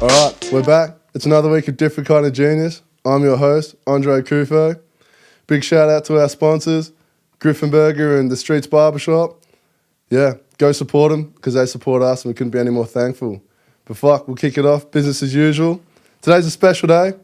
All right, we're back. It's another week of Different Kind of Genius. I'm your host, André Kufé. Big shout out to our sponsors, Griffin Burger and the Streets Barbershop. Yeah, go support them because they support us and we couldn't be any more thankful. But fuck, we'll kick it off, business as usual. Today's a special day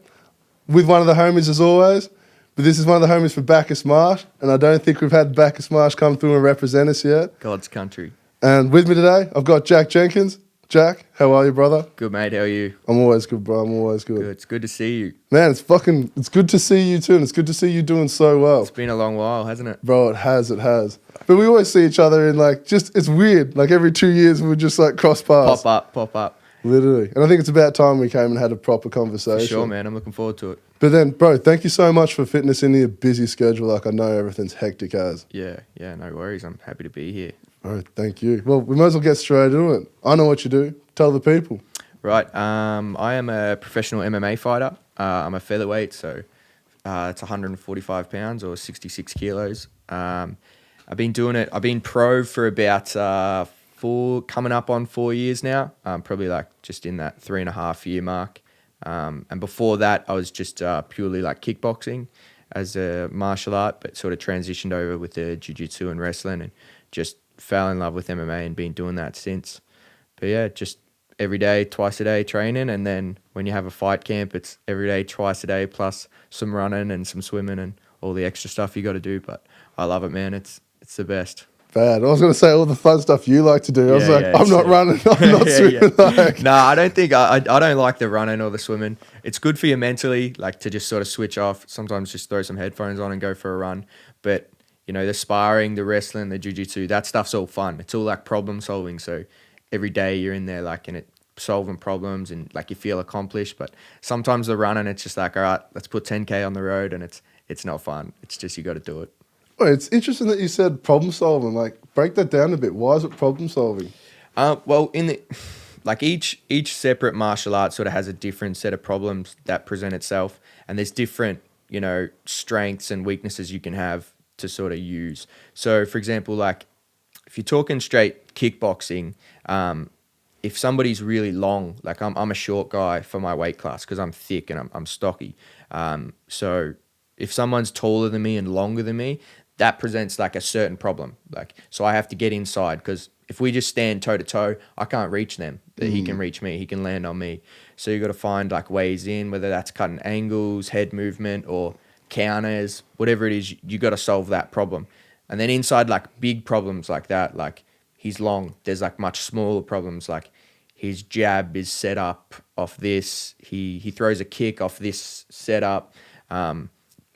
with one of the homies as always, but this is one of the homies for Bacchus Marsh, and I don't think we've had Bacchus Marsh come through and represent us yet. God's country. And with me today, I've got Jack Jenkins. Jack, how are you, brother? Good, mate. How are you? I'm always good, bro. I'm always good. Good. It's good to see you. Man, it's good to see you too, and it's good to see you doing so well. It's been a long while, hasn't it? Bro, it has. But we always see each other in it's weird. Like every 2 years we just cross paths. Pop up. Literally. And I think it's about time we came and had a proper conversation. For sure, man. I'm looking forward to it. But then, bro, thank you so much for fitting us into your busy schedule. I know everything's hectic as. Yeah, no worries. I'm happy to be here. All right, thank you. Well, we might as well get straight into it. I know what you do. Tell the people. Right. I am a professional MMA fighter. I'm a featherweight, so it's 145 pounds or 66 kilos. I've been doing it. I've been pro for about coming up on 4 years now. Probably just in that 3.5 year mark. And before that, I was just purely kickboxing as a martial art, but sort of transitioned over with the jiu-jitsu and wrestling and just fell in love with MMA and been doing that since. But yeah, just every day, twice a day training. And then when you have a fight camp, it's every day, twice a day, plus some running and some swimming and all the extra stuff you got to do. But I love it, man. It's the best. Bad. I was going to say all the fun stuff you like to do. I was I'm not running. I'm not swimming. No, I don't think I don't like the running or the swimming. It's good for you mentally, to just sort of switch off. Sometimes just throw some headphones on and go for a run. But the sparring, the wrestling, the jiu-jitsu, that stuff's all fun. It's all problem solving. So every day you're in there and it solving problems and you feel accomplished. But sometimes the running, it's just all right, let's put 10K on the road and it's not fun. It's just you got to do it. Well, it's interesting that you said problem solving. Break that down a bit. Why is it problem solving? Well, in the each separate martial art sort of has a different set of problems that present itself, and there's different strengths and weaknesses you can have to sort of use. So, for example, if you're talking straight kickboxing, if somebody's really long, I'm a short guy for my weight class because I'm thick and I'm stocky. So if someone's taller than me and longer than me, that presents a certain problem. So I have to get inside because if we just stand toe to toe, I can't reach them. He can reach me. He can land on me. So you got to find ways in, whether that's cutting angles, head movement, or counters, whatever it is. You got to solve that problem. And then inside big problems like that, he's long. There's much smaller problems his jab is set up off this. He throws a kick off this setup, and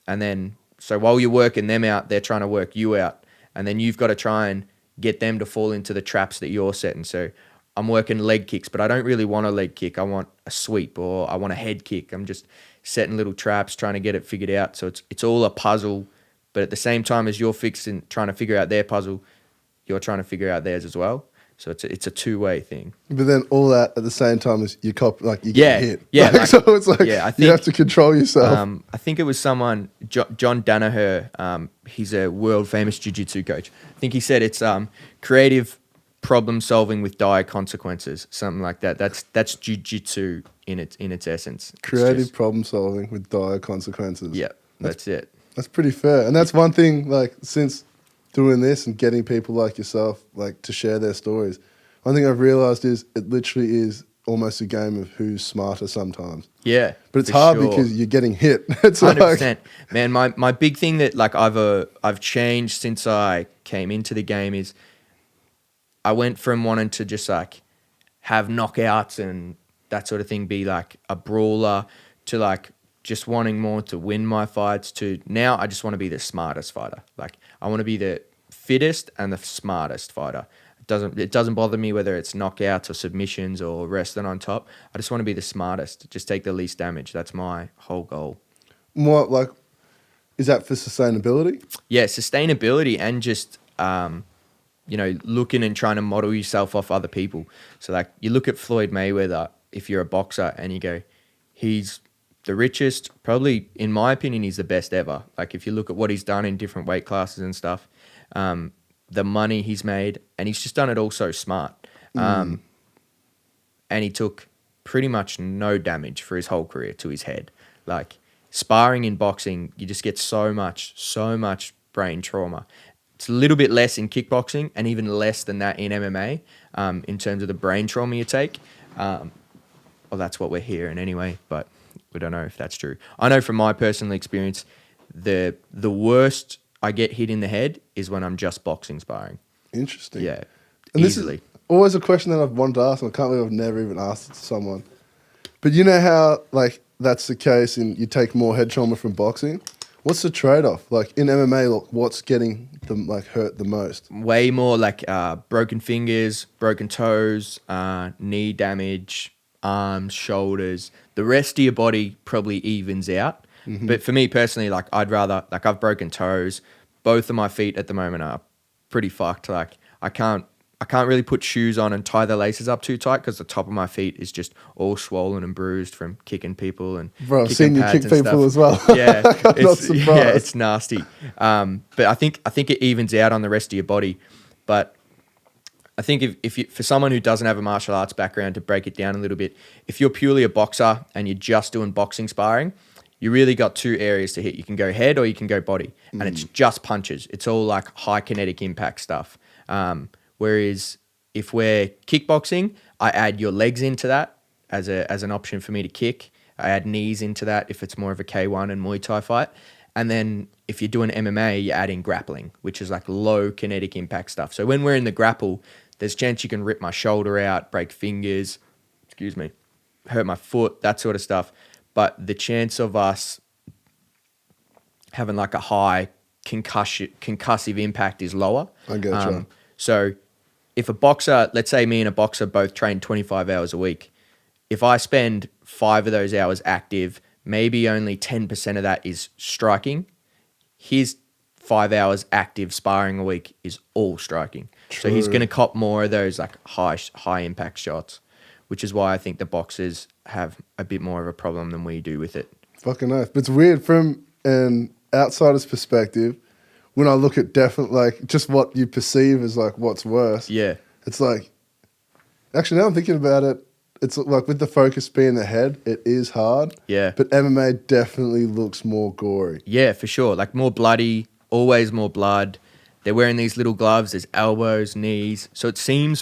then. So while you're working them out, they're trying to work you out. And then you've got to try and get them to fall into the traps that you're setting. So I'm working leg kicks, but I don't really want a leg kick. I want a sweep or I want a head kick. I'm just setting little traps, trying to get it figured out. So it's all a puzzle. But at the same time as you're trying to figure out their puzzle, you're trying to figure out theirs as well. So it's a two-way thing. But then all that at the same time as you get hit. Yeah. So it's I think, you have to control yourself. I think it was someone, John Danaher, he's a world-famous jiu-jitsu coach. I think he said it's creative problem solving with dire consequences, something like that. That's jiu-jitsu in its essence. Creative problem solving with dire consequences. Yeah, that's it. That's pretty fair. And that's one thing, since doing this and getting people like yourself to share their stories, one thing I've realized is it literally is almost a game of who's smarter sometimes. Yeah, but it's hard because you're getting hit. It's 100%. Man, my big thing that I've changed since I came into the game is I went from wanting to just have knockouts and that sort of thing, be a brawler, to just wanting more to win my fights, to now I just want to be the smartest fighter. I want to be the fittest and the smartest fighter. It doesn't bother me whether it's knockouts or submissions or wrestling on top. I just want to be the smartest. Just take the least damage. That's my whole goal. What is that for sustainability? Yeah, sustainability and just looking and trying to model yourself off other people. So you look at Floyd Mayweather, if you're a boxer, and you go, he's the richest, probably, in my opinion, he's the best ever. If you look at what he's done in different weight classes and stuff, the money he's made, and he's just done it all so smart. And he took pretty much no damage for his whole career to his head. Like sparring in boxing, you just get so much brain trauma. It's a little bit less in kickboxing and even less than that in MMA in terms of the brain trauma you take. Well, that's what we're hearing anyway, but we don't know if that's true. I know from my personal experience, the worst I get hit in the head is when I'm just boxing sparring. Interesting. Yeah, and easily. This is always a question that I've wanted to ask, and I can't believe I've never even asked it to someone. But you know how, like, that's the case and you take more head trauma from boxing? What's the trade-off? Like, in MMA, look, what's getting them, like, hurt the most? Way more, like, broken fingers, broken toes, knee damage, arms, shoulders. The rest of your body probably evens out. Mm-hmm. But for me personally, like, I'd rather, like, I've broken toes. Both of my feet at the moment are pretty fucked. Like, I can't really put shoes on and tie the laces up too tight because the top of my feet is just all swollen and bruised from kicking people and Bro, I've seen you kick people as well. Yeah, I'm not surprised. Yeah, it's nasty. But I think it evens out on the rest of your body. But I think if you, for someone who doesn't have a martial arts background, to break it down a little bit, if you're purely a boxer and you're just doing boxing sparring, you really got two areas to hit. You can go head or you can go body, and it's just punches. It's all like high kinetic impact stuff. Whereas if we're kickboxing, I add your legs into that as an option for me to kick. I add knees into that if it's more of a K1 and Muay Thai fight. And then if you're doing MMA, you add in grappling, which is like low kinetic impact stuff. So when we're in the grapple, there's a chance you can rip my shoulder out, break fingers, hurt my foot, that sort of stuff. But the chance of us having like a high concussive impact is lower. I get you. So if a boxer, let's say me and a boxer both train 25 hours a week, if I spend 5 of those hours active, maybe only 10% of that is striking, his 5 hours active sparring a week is all striking. True. So he's going to cop more of those like high impact shots, which is why I think the boxers have a bit more of a problem than we do with it. Fucking nice. But it's weird from an outsider's perspective. When I look at like just what you perceive as like what's worse. Yeah. It's like, actually now I'm thinking about it, it's like with the focus being the head, it is hard. Yeah. But MMA definitely looks more gory. Yeah, for sure. Like more bloody, always more blood. They're wearing these little gloves. There's elbows, knees. So it seems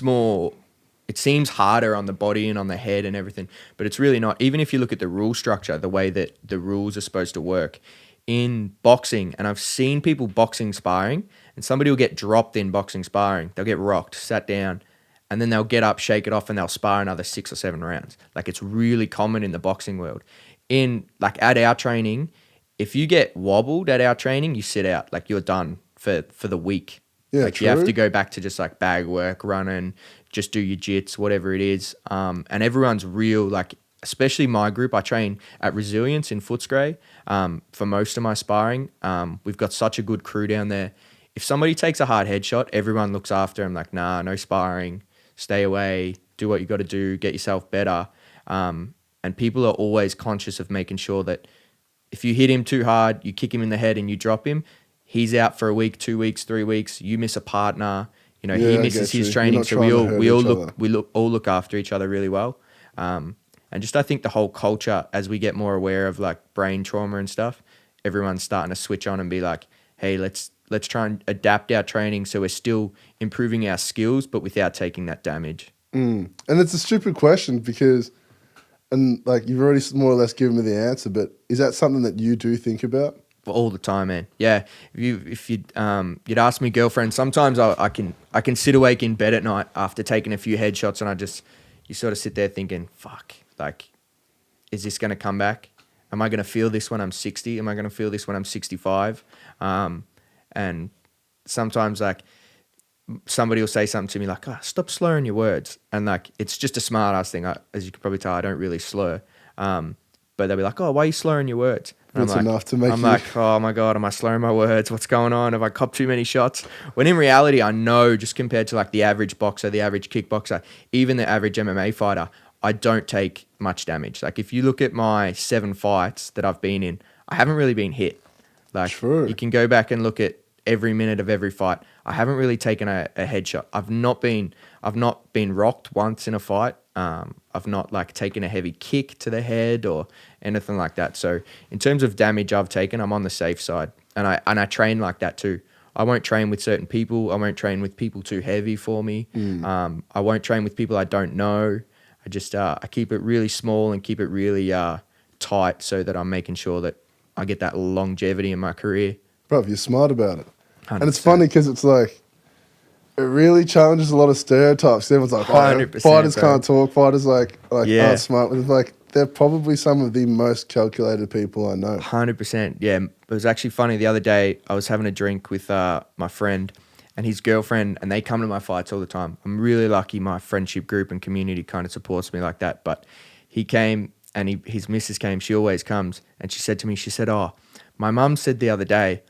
harder on the body and on the head and everything, but it's really not. Even if you look at the rule structure, the way that the rules are supposed to work in boxing, and I've seen people boxing sparring, and somebody will get dropped in boxing sparring. They'll get rocked, sat down, and then they'll get up, shake it off, and they'll spar another 6 or 7 rounds. Like it's really common in the boxing world. In like at our training, if you get wobbled at our training, you sit out. Like you're done for the week. Yeah, like true. You have to go back to just like bag work, running, just do your jits, whatever it is. And everyone's real, like, especially my group. I train at Resilience in Footscray for most of my sparring. We've got such a good crew down there. If somebody takes a hard headshot, everyone looks after them like, nah, no sparring, stay away, do what you got to do, get yourself better. And people are always conscious of making sure that if you hit him too hard, you kick him in the head and you drop him, he's out for a week, 2 weeks, 3 weeks, you miss a partner. You know, he misses his training, so we all look after each other really well. And just I think the whole culture, as we get more aware of like brain trauma and stuff, everyone's starting to switch on and be like, hey, let's try and adapt our training so we're still improving our skills, but without taking that damage. And it's a stupid question because, and like you've already more or less given me the answer, but is that something that you do think about? All the time, man. Yeah. If you'd ask me, girlfriend, sometimes I can sit awake in bed at night after taking a few headshots, and you sort of sit there thinking, fuck, like, is this going to come back? Am I going to feel this when I'm 60? Am I going to feel this when I'm 65? And sometimes like somebody will say something to me like, stop slurring your words. And like, it's just a smart ass thing. As you can probably tell, I don't really slur. But they'll be like, why are you slurring your words? That's enough to make I'm like, oh my God, am I slurring my words? What's going on? Have I copped too many shots? When in reality, I know just compared to like the average boxer, the average kickboxer, even the average MMA fighter, I don't take much damage. Like if you look at my 7 fights that I've been in, I haven't really been hit. Like True. You can go back and look at every minute of every fight. I haven't really taken a headshot. I've not been rocked once in a fight. I've not like taken a heavy kick to the head or anything like that. So in terms of damage I've taken, I'm on the safe side, and I train like that too. I won't train with certain people. I won't train with people too heavy for me. I won't train with people I don't know. I just I keep it really small and keep it really tight so that I'm making sure that I get that longevity in my career. Bro, you're smart about it. 100%. And it's funny because it's like, it really challenges a lot of stereotypes. Everyone's like, 100%, fighters bro. can't talk, fighters Yeah. aren't smart. But it's like, they're probably some of the most calculated people I know. 100%. Yeah. It was actually funny. The other day, I was having a drink with my friend and his girlfriend, and they come to my fights all the time. I'm really lucky my friendship group and community kind of supports me like that. But he came and his missus came. She always comes. And she said to me, oh, my mum said the other day,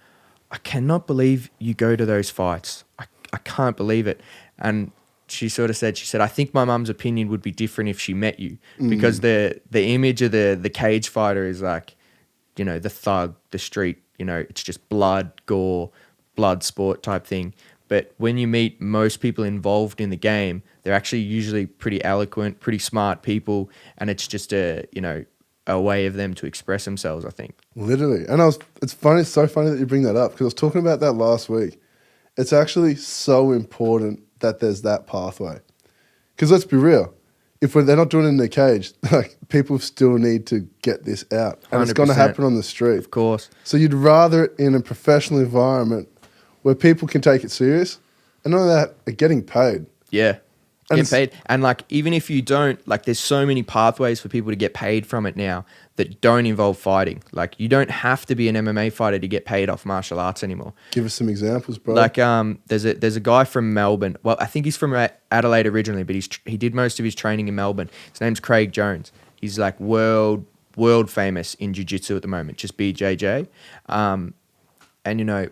I cannot believe you go to those fights. I can't believe it. And she said, I think my mum's opinion would be different if she met you, because the image of the cage fighter is like, you know, the thug, the street, you know, it's just blood, gore, blood sport type thing. But when you meet most people involved in the game, they're actually usually pretty eloquent, pretty smart people. And it's just a way of them to express themselves, I think. Literally. And it's funny, it's so funny that you bring that up, because I was talking about that last week. It's actually so important that there's that pathway. Because let's be real, if they're not doing it in the cage, like, people still need to get this out. And it's going to 100%. happen on the street. Of course. So you'd rather it in a professional environment where people can take it serious, and not only that, are getting paid. Yeah. And Get paid. And like, even if you don't, like, there's so many pathways for people to get paid from it now that don't involve fighting. Like, you don't have to be an MMA fighter to get paid off martial arts anymore. Give us some examples, bro. Like, there's a guy from Melbourne. Well, I think he's from Adelaide originally, but he did most of his training in Melbourne. His name's Craig Jones. He's like world famous in jiu-jitsu at the moment, just BJJ. And you know,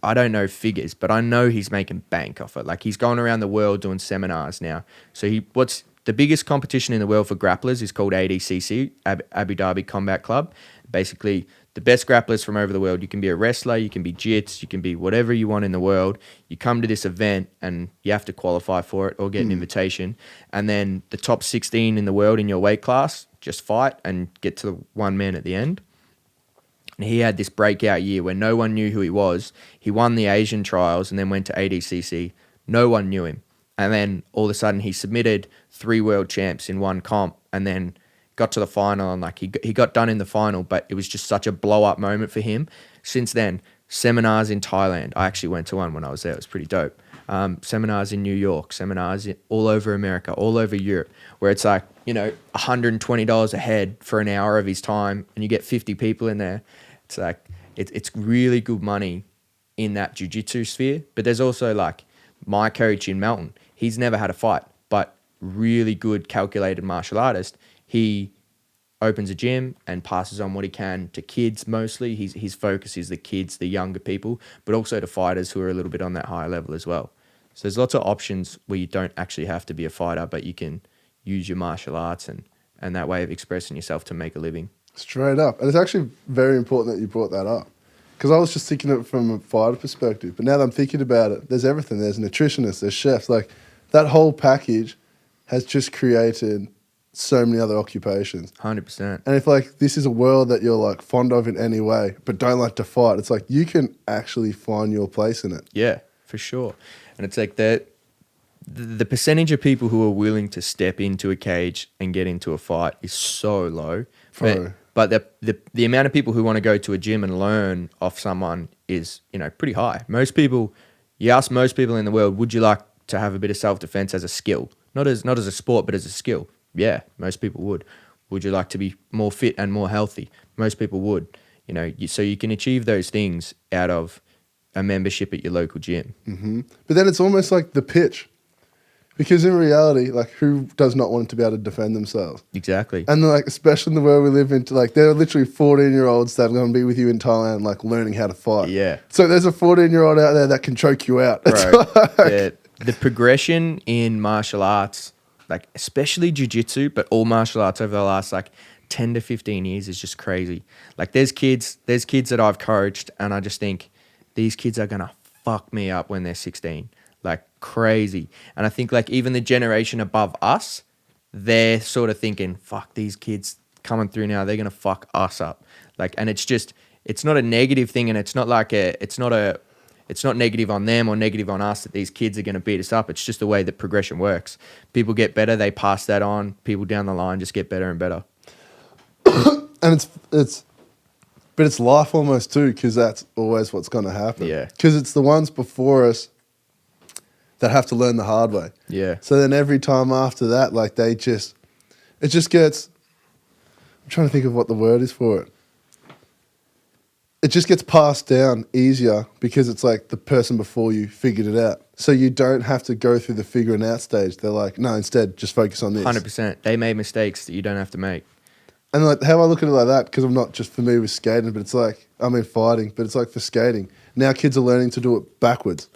I don't know figures, but I know he's making bank off it. Like, he's going around the world doing seminars now. So what's the biggest competition in the world for grapplers is called ADCC, Abu Dhabi Combat Club. Basically, the best grapplers from over the world. You can be a wrestler, you can be jits, you can be whatever you want in the world. You come to this event and you have to qualify for it or get an invitation. And then the top 16 in the world in your weight class just fight and get to the one man at the end. And he had this breakout year where no one knew who he was. He won the Asian trials and then went to ADCC. No one knew him. And then all of a sudden he submitted 3 world champs in one comp and then got to the final, and like he got done in the final, but it was just such a blow up moment for him. Since then, seminars in Thailand. I actually went to one when I was there. It was pretty dope. Seminars in New York, seminars all over America, all over Europe, where it's like, you know, $120 a head for an hour of his time, and you get 50 people in there. It's like, it's really good money in that jiu-jitsu sphere. But there's also like my coach in Melton. He's never had a fight, but really good calculated martial artist. He opens a gym and passes on what he can to kids mostly. His focus is the kids, the younger people, but also to fighters who are a little bit on that higher level as well. So there's lots of options where you don't actually have to be a fighter, but you can use your martial arts and that way of expressing yourself to make a living. Straight up. And it's actually very important that you brought that up, because I was just thinking of it from a fighter perspective. But now that I'm thinking about it, there's everything. There's nutritionists, there's chefs. Like, that whole package has just created so many other occupations. 100%. And if like this is a world that you're like fond of in any way, but don't like to fight, it's like you can actually find your place in it. Yeah, for sure. And it's like that the percentage of people who are willing to step into a cage and get into a fight is so low. But the amount of people who want to go to a gym and learn off someone is, you know, pretty high. Most people, you ask most people in the world, would you like to have a bit of self-defense as a skill? Not as a sport, but as a skill. Yeah, most people would. Would you like to be more fit and more healthy? Most people would. You know, so you can achieve those things out of a membership at your local gym. Mm-hmm. But then it's almost like the pitch. Because in reality, like, who does not want to be able to defend themselves? Exactly. And like, especially in the world we live in, like, there are literally 14-year-olds that are going to be with you in Thailand, like, learning how to fight. Yeah. So there's a 14-year-old out there that can choke you out. Bro, the progression in martial arts, like especially jiu-jitsu, but all martial arts over the last like 10 to 15 years is just crazy. Like, there's kids that I've coached and I just think these kids are going to fuck me up when they're 16. Like crazy. And I think like even the generation above us, they're sort of thinking, fuck, these kids coming through now, they're going to fuck us up. Like, and it's not a negative thing, and it's not negative on them or negative on us that these kids are going to beat us up. It's just the way that progression works. People get better, they pass that on. People down the line just get better and better. And it's life almost too, because that's always what's going to happen. Yeah. Because it's the ones before us that have to learn the hard way. Yeah. So then every time after that, like it just gets, I'm trying to think of what the word is for it. It just gets passed down easier because it's like the person before you figured it out. So you don't have to go through the figuring out stage. They're like, no, instead, just focus on this. 100%. They made mistakes that you don't have to make. And like how I look at it like that, because I'm not just familiar with skating, but it's like, I mean fighting, but it's like for skating. Now kids are learning to do it backwards.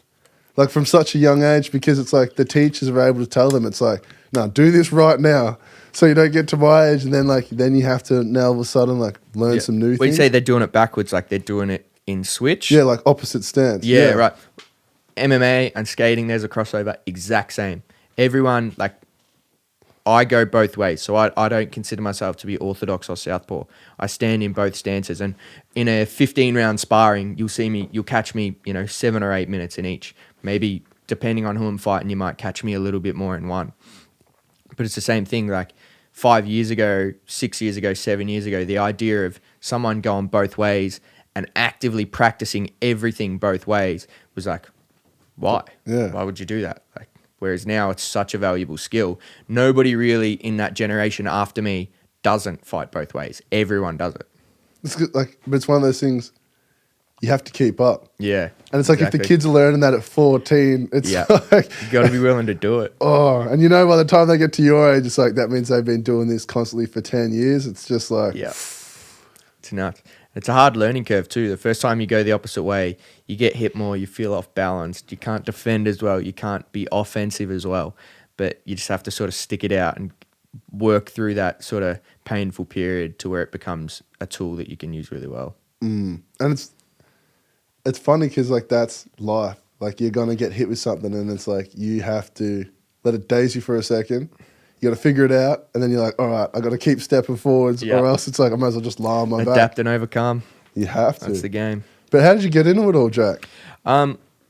Like from such a young age, because it's like the teachers are able to tell them, it's like, no, do this right now. So you don't get to my age, and then you have to now all of a sudden like learn some new things. When you say they're doing it backwards, like they're doing it in switch. Yeah, like opposite stance. Yeah, right. MMA and skating, there's a crossover, exact same. Everyone, like, I go both ways. So I don't consider myself to be orthodox or southpaw. I stand in both stances. And in a 15-round sparring, you'll catch me, 7 or 8 minutes in each. Maybe depending on who I'm fighting, you might catch me a little bit more in one. But it's the same thing, like 5 years ago, 6 years ago, 7 years ago, the idea of someone going both ways and actively practicing everything both ways was like, why? Yeah. Why would you do that? Like, whereas now it's such a valuable skill. Nobody really in that generation after me doesn't fight both ways. Everyone does it. It's good, like, but it's one of those things you have to keep up. Yeah. And it's like if the kids are learning that at 14, it's like... You got to be willing to do it. Oh, and by the time they get to your age, it's like that means they've been doing this constantly for 10 years. It's just like... Yeah. It's nuts. It's a hard learning curve too. The first time you go the opposite way, you get hit more, you feel off balanced, you can't defend as well, you can't be offensive as well. But you just have to sort of stick it out and work through that sort of painful period to where it becomes a tool that you can use really well. And it's funny because like that's life. Like you're going to get hit with something and it's like you have to let it daze you for a second. You got to figure it out, and then you're like, all right, I got to keep stepping forwards, or else it's like I might as well just lie on my back. Adapt and overcome. You have to. That's the game. But how did you get into it all, Jack?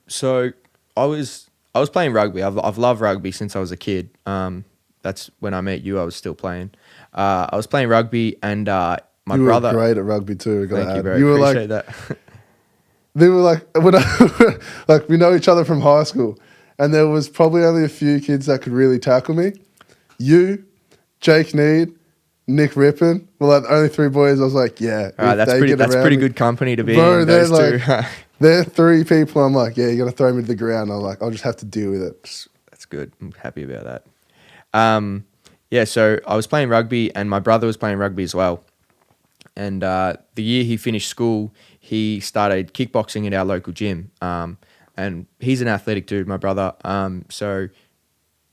So I was playing rugby. I've loved rugby since I was a kid. That's when I met you. I was still playing. I was playing rugby, and my brother. You were great at rugby too. Thank you, bro. You were appreciate that. They were like, like we know each other from high school, and there was probably only a few kids that could really tackle me. You, Jake Need, Nick Rippon. Well, like, the only three boys. I was like, yeah. All right, that's pretty good company to be in. They're those two. They're three people. I'm like, yeah, you're gonna throw me to the ground. I'm like, I'll just have to deal with it. That's good. I'm happy about that. Yeah. So I was playing rugby, and my brother was playing rugby as well. And the year he finished school, he started kickboxing at our local gym. And he's an athletic dude, my brother. So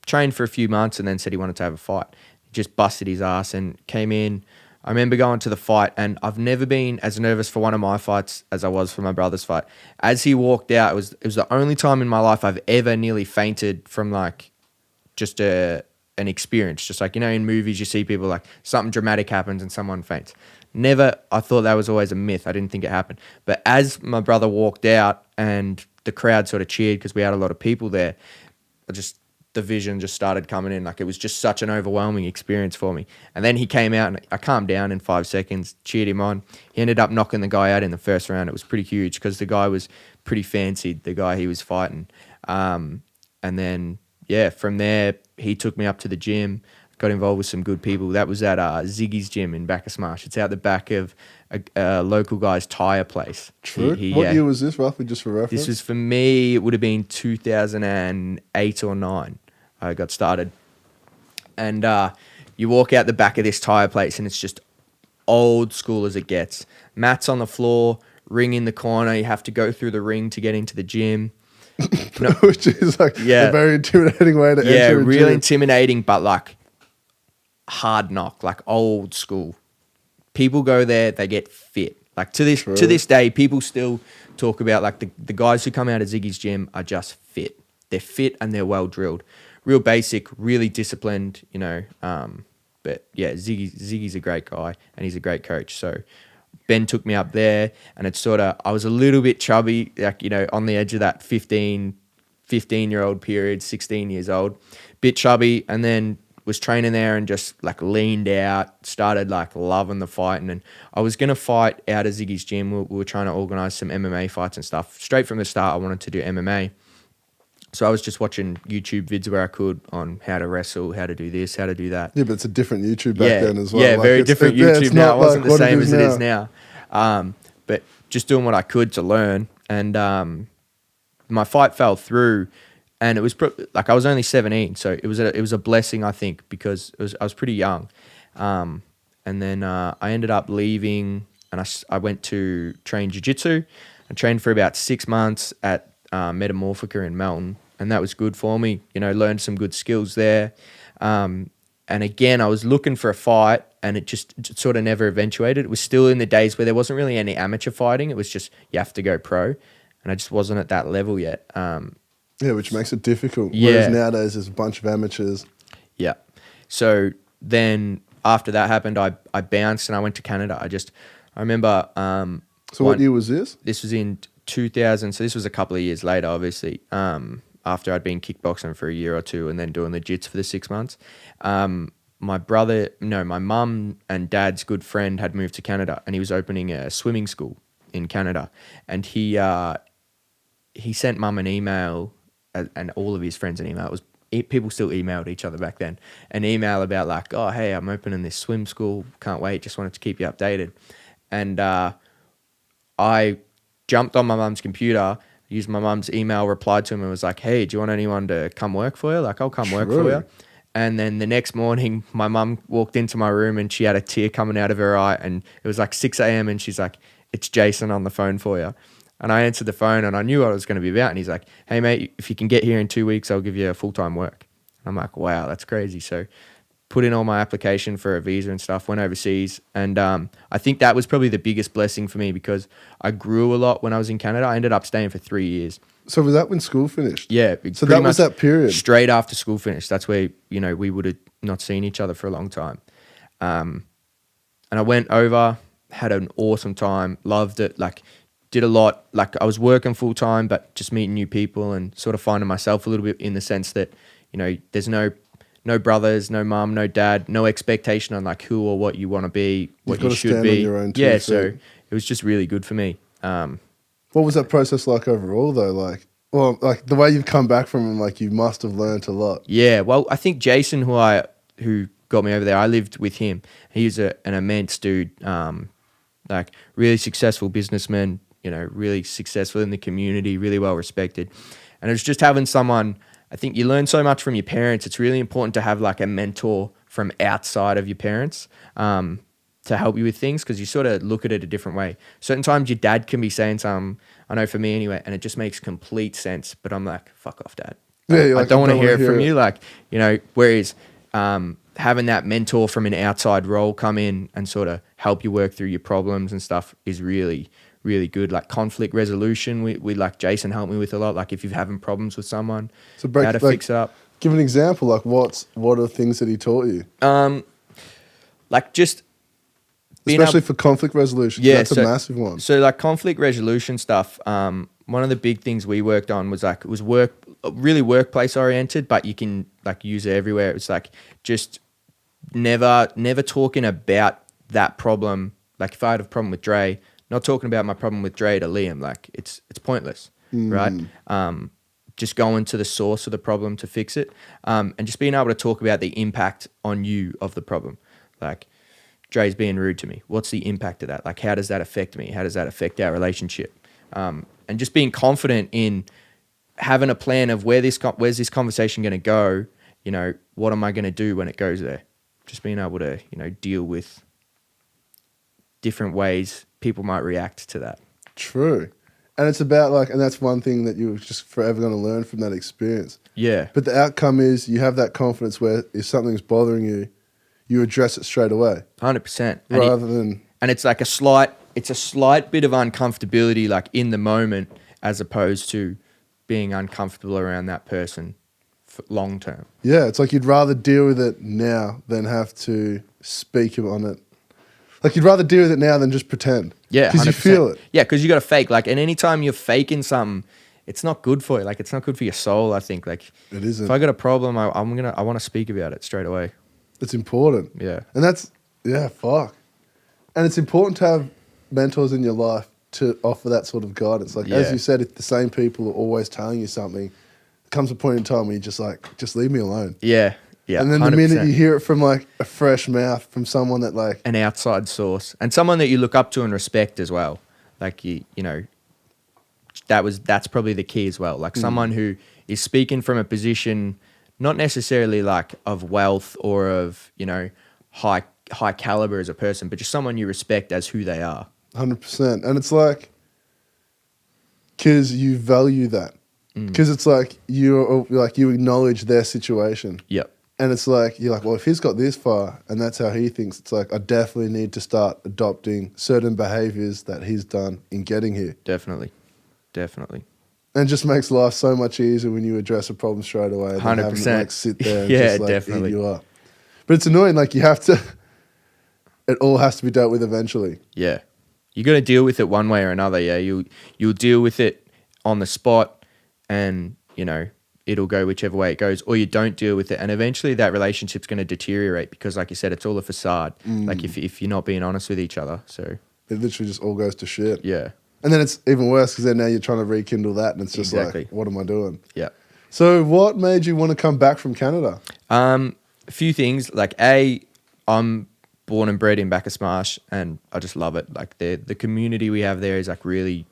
trained for a few months and then said he wanted to have a fight. He just busted his ass and came in. I remember going to the fight, and I've never been as nervous for one of my fights as I was for my brother's fight. As he walked out, it was the only time in my life I've ever nearly fainted from like just an experience. Just like, in movies you see people like something dramatic happens and someone faints. Never, I thought that was always a myth. I didn't think it happened. But as my brother walked out and the crowd sort of cheered because we had a lot of people there, the vision just started coming in. Like it was just such an overwhelming experience for me. And then he came out and I calmed down in 5 seconds, cheered him on. He ended up knocking the guy out in the first round. It was pretty huge because the guy was pretty fancied, the guy he was fighting. And then, from there, he took me up to the gym, got involved with some good people. That was at Ziggy's gym in Bacchus Marsh. It's out the back of a local guy's tyre place. True. What year was this, roughly, just for reference? This was, for me, it would have been 2008 or 9. I got started. And you walk out the back of this tyre place and it's just old school as it gets. Mats on the floor, ring in the corner. You have to go through the ring to get into the gym. Which is like a very intimidating way to enter a gym. Really intimidating, but like hard knock, like old school. People go there, they get fit. Like to this day, people still talk about like the guys who come out of Ziggy's gym are just fit. They're fit and they're well drilled, real basic, really disciplined. You know, but yeah, Ziggy's a great guy and he's a great coach. So Ben took me up there, and it's sort of, I was a little bit chubby, like, you know, on the edge of that 15-year-old period, 16 years old, bit chubby, and then was training there and just like leaned out, started like loving the fighting. And I was going to fight out of Ziggy's gym. We were trying to organize some MMA fights and stuff. Straight from the start, I wanted to do MMA. So I was just watching YouTube vids where I could on how to wrestle, how to do this, how to do that. Yeah, but it's a different YouTube back then as well. Yeah, like very different YouTube now. It wasn't the same as it is now. But just doing what I could to learn. And my fight fell through, and it was like I was only 17, so it was a blessing, I think, because I was pretty young. And then I ended up leaving, and I went to train jiu-jitsu. I trained for about 6 months at Metamorphica in Melton, and that was good for me. You know, learned some good skills there. And again, I was looking for a fight, and it sort of never eventuated. It was still in the days where there wasn't really any amateur fighting. It was just you have to go pro, and I just wasn't at that level yet. Yeah, which makes it difficult. Yeah. Whereas nowadays there's a bunch of amateurs. Yeah. So then after that happened, I bounced and I went to Canada. I remember. So what year was this? This was in 2000. So this was a couple of years later, obviously. After I'd been kickboxing for a year or two and then doing the jits for the 6 months. My mum and dad's good friend had moved to Canada, and he was opening a swimming school in Canada. And he sent mum an email, and all of his friends an email. People still emailed each other back then. An email about like, oh, hey, I'm opening this swim school. Can't wait. Just wanted to keep you updated. And I jumped on my mum's computer, used my mum's email, replied to him and was like, hey, do you want anyone to come work for you? Like, I'll come work for you. And then the next morning, my mum walked into my room and she had a tear coming out of her eye, and it was like 6 a.m. and she's like, it's Jason on the phone for you. And I answered the phone and I knew what it was going to be about. And he's like, hey, mate, if you can get here in 2 weeks, I'll give you a full-time work. And I'm like, wow, that's crazy. So put in all my application for a visa and stuff, went overseas. And I think that was probably the biggest blessing for me because I grew a lot when I was in Canada. I ended up staying for 3 years. So was that when school finished? Yeah. So that was that period? Straight after school finished. That's where, you know, we would have not seen each other for a long time. And I went over, had an awesome time, loved it, like did a lot. Like I was working full time, but just meeting new people and sort of finding myself a little bit in the sense that, you know, there's no brothers, no mum, no dad, no expectation on like who or what you want to be, what you should be. Yeah, so it was just really good for me. What was that process like overall though? Like the way you've come back from it, like you must have learned a lot. Yeah, well, I think Jason, who got me over there, I lived with him. He's an immense dude, like really successful businessman, you know, really successful in the community, really well respected. And it was just having someone, I think you learn so much from your parents. It's really important to have like a mentor from outside of your parents to help you with things because you sort of look at it a different way. Certain times your dad can be saying something, I know for me anyway, and it just makes complete sense. But I'm like, fuck off, Dad. I don't want to hear it from you. Like, you know, whereas having that mentor from an outside role come in and sort of help you work through your problems and stuff is really, really good. Like conflict resolution, we like Jason helped me with a lot. Like if you're having problems with someone, how to fix it up. Give an example. Like what are things that he taught you? Like just especially for conflict resolution. Yeah, that's a massive one. So like conflict resolution stuff. One of the big things we worked on was like it was really workplace oriented, but you can like use it everywhere. It was like just never talking about that problem. Like if I had a problem with Dre, not talking about my problem with Dre to Liam, like it's pointless, right? Just going to the source of the problem to fix it, and just being able to talk about the impact on you of the problem. Like Dre's being rude to me. What's the impact of that? Like how does that affect me? How does that affect our relationship? And just being confident in having a plan of where's this conversation going to go? You know, what am I going to do when it goes there? Just being able to, you know, deal with different ways people might react to that. True. And it's about like, and that's one thing that you're just forever going to learn from that experience. Yeah. But the outcome is you have that confidence where if something's bothering you, you address it straight away. 100%. Rather than... And it's like a slight it's a slight bit of uncomfortability like in the moment, as opposed to being uncomfortable around that person for long term. Yeah, it's like you'd rather deal with it now than have to speak on it. Like you'd rather deal with it now than just pretend. Yeah, because you 100%. feel it. Yeah, because you got to fake. Like, and anytime you're faking something, it's not good for you. Like, it's not good for your soul. I think. Like, It isn't. if I got a problem, I want to speak about it straight away. It's important. Yeah. And that's, yeah, fuck. And it's important to have mentors in your life to offer that sort of guidance. Like, as Yeah. you said, if the same people are always telling you something, there comes a point in time where you're just like, just leave me alone. Yeah. Yeah. And then 100%. the minute you hear it from like a fresh mouth from someone that like, an outside source and someone that you look up to and respect as well. Like you know, that's probably the key as well. Like someone who is speaking from a position, not necessarily like of wealth or of, you know, high caliber as a person, but just someone you respect as who they are. 100%. And it's like, because you value that. Because it's like you acknowledge their situation. Yep. And it's like, you're like, well, if he's got this far and that's how he thinks, it's like, I definitely need to start adopting certain behaviors that he's done in getting here. Definitely. And it just makes life so much easier when you address a problem straight away. Than 100%. having to like sit there and Yeah, just like definitely. eat you up. But it's annoying, like you have to, it all has to be dealt with eventually. Yeah. You're going to deal with it one way or another. Yeah. You'll deal with it on the spot and, you know, it'll go whichever way it goes, or you don't deal with it. And eventually that relationship's going to deteriorate because, like you said, it's all a facade. Like if you're not being honest with each other. So It literally just all goes to shit. yeah. And then it's even worse because then now you're trying to rekindle that and it's just Exactly. like, what am I doing? Yeah. So what made you want to come back from Canada? A few things. Like I'm born and bred in Bacchus Marsh and I just love it. Like the community we have there is like really,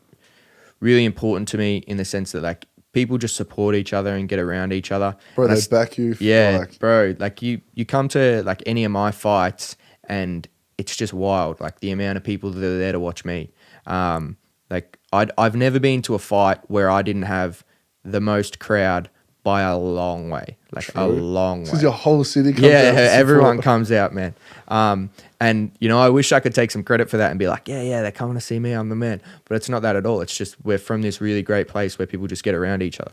really important to me in the sense that like people just support each other and get around each other. Bro, And they back you. Yeah, Like, bro. Like you come to like any of my fights and it's just wild. Like the amount of people that are there to watch me. Like I've never been to a fight where I didn't have the most crowd by a long way. Like a long way. because your whole city comes Yeah, out to everyone support. comes out, man. And you know, I wish I could take some credit for that and be like, yeah, they're coming to see me, I'm the man. But it's not that at all. It's just we're from this really great place where people just get around each other.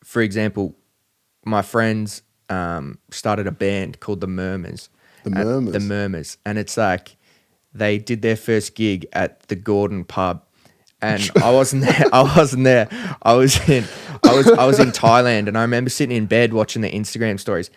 For example, my friends started a band called The Murmurs. The Murmurs? The Murmurs. And it's like they did their first gig at the Gordon pub. And I wasn't there. I was in Thailand, and I remember sitting in bed watching the Instagram stories.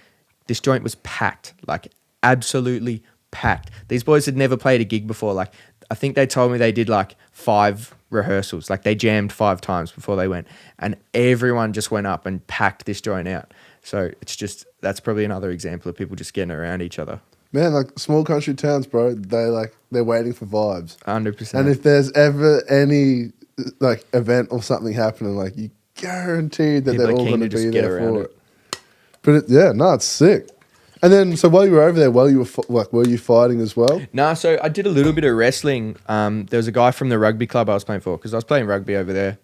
This joint was packed, like absolutely packed. These boys had never played a gig before. Like I think they told me they did like 5 rehearsals. Like they jammed 5 times before they went, and everyone just went up and packed this joint out. So it's just that's probably another example of people just getting around each other. Man, like small country towns, bro, they're waiting for vibes. 100%. And if there's ever any like event or something happening, like you guaranteed that People they're are all keen going to to be just get there around for it. it. But it's sick. And then, so while you were over there, were you fighting as well? No, so I did a little bit of wrestling. There was a guy from the rugby club I was playing for because I was playing rugby over there.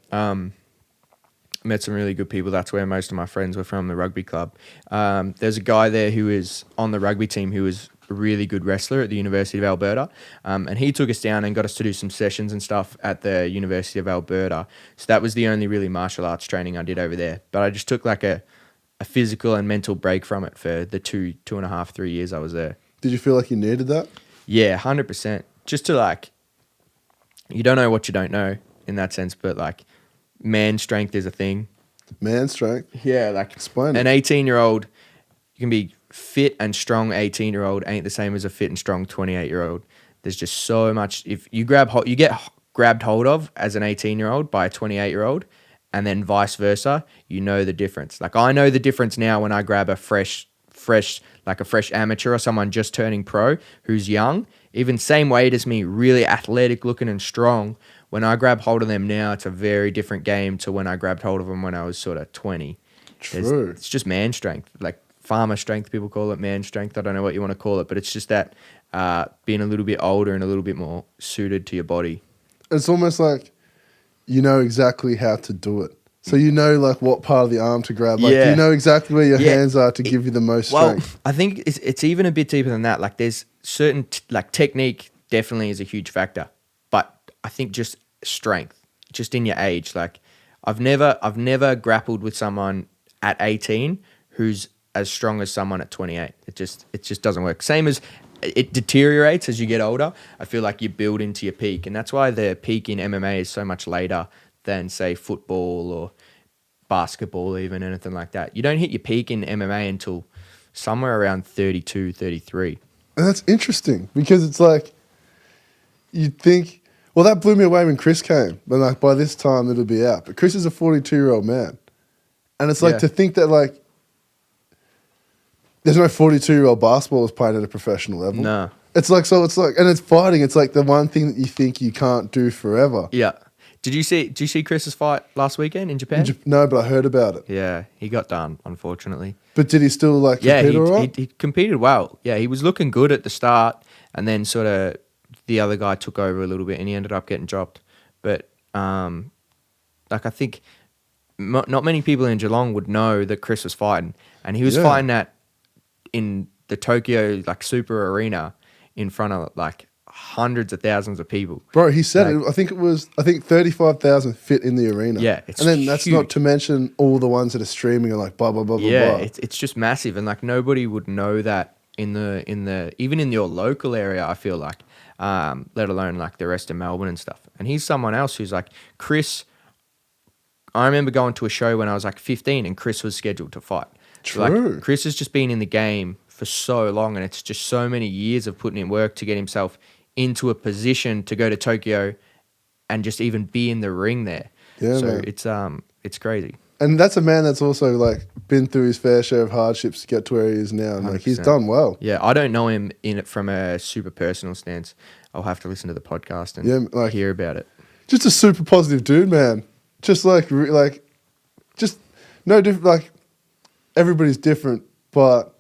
Met some really good people. That's where most of my friends were from, the rugby club. There's a guy there who is on the rugby team who was a really good wrestler at the University of Alberta. And he took us down and got us to do some sessions and stuff at the University of Alberta. So that was the only really martial arts training I did over there. But I just took like a physical and mental break from it for the 2.5, 3 years I was there. Did you feel like you needed that? Yeah, 100%. Just to like, you don't know what you don't know in that sense, but like man strength is a thing. Man strength? Yeah, like Explain an it. 18-year-old, you can be fit and strong 18-year-old ain't the same as a fit and strong 28-year-old. There's just so much. If you get grabbed hold of as an 18-year-old by a 28-year-old, and then vice versa, you know the difference. Like I know the difference now when I grab a fresh amateur or someone just turning pro who's young, even same weight as me, really athletic looking and strong. When I grab hold of them now, it's a very different game to when I grabbed hold of them when I was sort of 20. True. It's just man strength, like farmer strength, people call it man strength. I don't know what you want to call it, but it's just that being a little bit older and a little bit more suited to your body. It's almost like you know exactly how to do it. So you know like what part of the arm to grab. Like Yeah. you know exactly where your Yeah. hands are to give you the most Well, strength. I think it's even a bit deeper than that. Like there's certain like technique definitely is a huge factor. But I think just strength, just in your age. Like I've never grappled with someone at 18 who's as strong as someone at 28. It just doesn't work. Same as it deteriorates as you get older. I feel like you build into your peak, and that's why the peak in MMA is so much later than say football or basketball, even anything like that. You don't hit your peak in MMA until somewhere around 32, 33. And that's interesting because it's like you'd think, well, that blew me away when Chris came. But like by this time it'll be out. But Chris is a 42-year-old man. And it's like to think that like there's no 42-year-old basketballers playing at a professional level. No. It's like, and it's fighting. It's like the one thing that you think you can't do forever. Yeah. Did you see Chris's fight last weekend in Japan? No, but I heard about it. Yeah, he got done, unfortunately. But did he still like compete all right? he competed well. Yeah, he was looking good at the start, and then sort of the other guy took over a little bit, and he ended up getting dropped. But like I think not many people in Geelong would know that Chris was fighting, and he was fighting that in the Tokyo like Super Arena in front of like hundreds of thousands of people. Bro, he said it. I think 35,000 fit in the arena. Yeah, it's and then that's huge. not to mention all the ones that are streaming and like blah blah blah blah blah. It's just massive, and like nobody would know that in the even in your local area. I feel like, let alone like the rest of Melbourne and stuff. And he's someone else who's like Chris. I remember going to a show when I was like 15, and Chris was scheduled to fight. True. So like, Chris has just been in the game for so long, and it's just so many years of putting in work to get himself into a position to go to Tokyo and just even be in the ring there. Yeah, so man. It's crazy. And that's a man that's also like been through his fair share of hardships to get to where he is now. And like he's 100%. done well. Yeah, I don't know him in it from a super personal stance. I'll have to listen to the podcast and hear about it. Just a super positive dude, man. Just just no different. Like everybody's different, but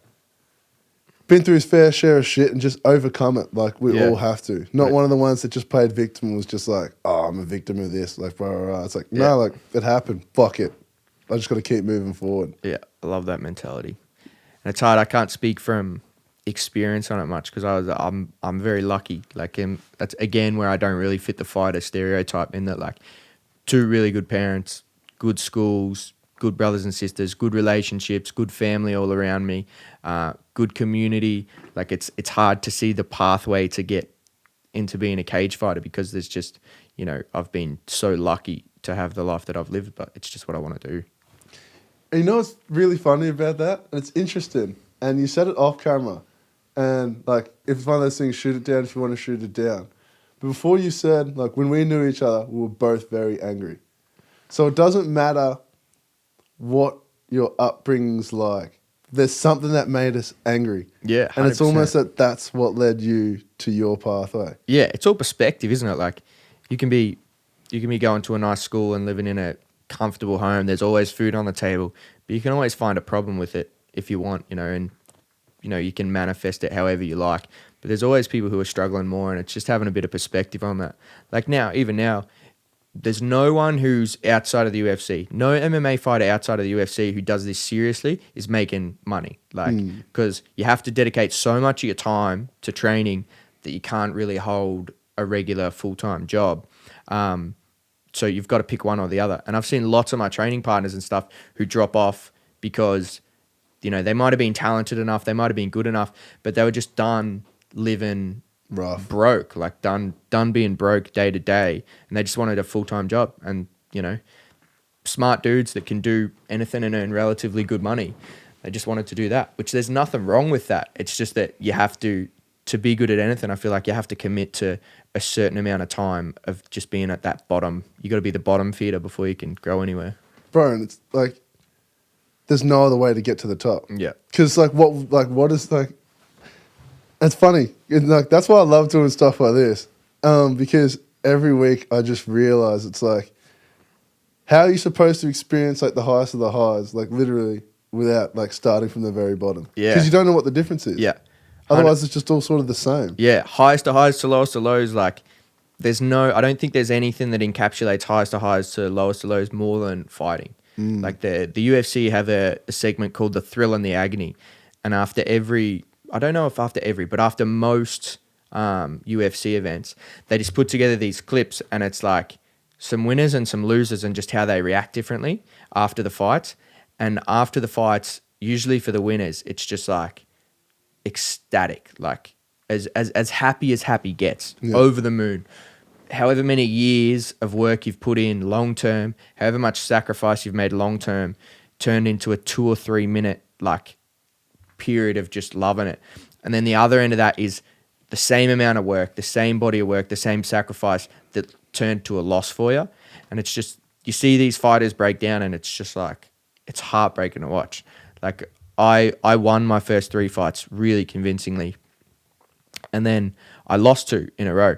been through his fair share of shit and just overcome it like we all have to. Not one of the ones that just played victim and was just like, oh, I'm a victim of this. Like, blah, blah, blah. It's like, no, like, it happened. Fuck it. I just got to keep moving forward. Yeah, I love that mentality. And it's hard. I can't speak from experience on it much because I'm very lucky. Like, that's, again, where I don't really fit the fighter stereotype in that, like, two really good parents, good schools, good brothers and sisters, good relationships, good family all around me, good community. Like it's hard to see the pathway to get into being a cage fighter because there's just, I've been so lucky to have the life that I've lived, but it's just what I want to do. And you know what's really funny about that? And it's interesting. And you said it off camera. And like, if it's one of those things, shoot it down if you want to shoot it down. But before you said, like, when we knew each other, we were both very angry. So it doesn't matter what your upbringing's like. There's something that made us angry. Yeah, 100%. And it's almost that's what led you to your pathway. Yeah, it's all perspective, isn't it? Like you can be going to a nice school and living in a comfortable home. There's always food on the table, but you can always find a problem with it if you want, and you can manifest it however you like. But there's always people who are struggling more, and it's just having a bit of perspective on that. Like even now, there's no one who's outside of the UFC, no MMA fighter outside of the UFC who does this seriously is making money. Like, because you have to dedicate so much of your time to training that you can't really hold a regular full-time job. So you've got to pick one or the other. And I've seen lots of my training partners and stuff who drop off because, they might have been talented enough, they might have been good enough, but they were just done living rough, broke, like done being broke day to day, and they just wanted a full-time job. And smart dudes that can do anything and earn relatively good money, they just wanted to do that, which there's nothing wrong with that. It's just that you have to be good at anything. I feel like you have to commit to a certain amount of time of just being at that bottom. You got to be the bottom feeder before you can grow anywhere, bro. And it's like there's no other way to get to the top. Yeah, because what is like. It's funny. Like that's why I love doing stuff like this. Because every week I just realize it's like, how are you supposed to experience like the highest of the highs, like literally without like starting from the very bottom? Yeah. Because you don't know what the difference is. Yeah. Otherwise it's just all sort of the same. Yeah. Highest to highs to lowest to lows. Like I don't think there's anything that encapsulates highest to highs to lowest to lows more than fighting. Like the UFC have a segment called The Thrill and the Agony. And after most UFC events. They just put together these clips, and it's like some winners and some losers, and just how they react differently after the fights. And after the fights, usually for the winners, it's just like ecstatic, like as happy as happy gets, over the moon. However many years of work you've put in long term, however much sacrifice you've made long term, turned into a 2 or 3 minute like period of just loving it. And then the other end of that is the same amount of work, the same body of work, the same sacrifice that turned to a loss for you. And it's just, you see these fighters break down, and it's just like, it's heartbreaking to watch. Like I won my first 3 fights really convincingly, and then I lost 2 in a row.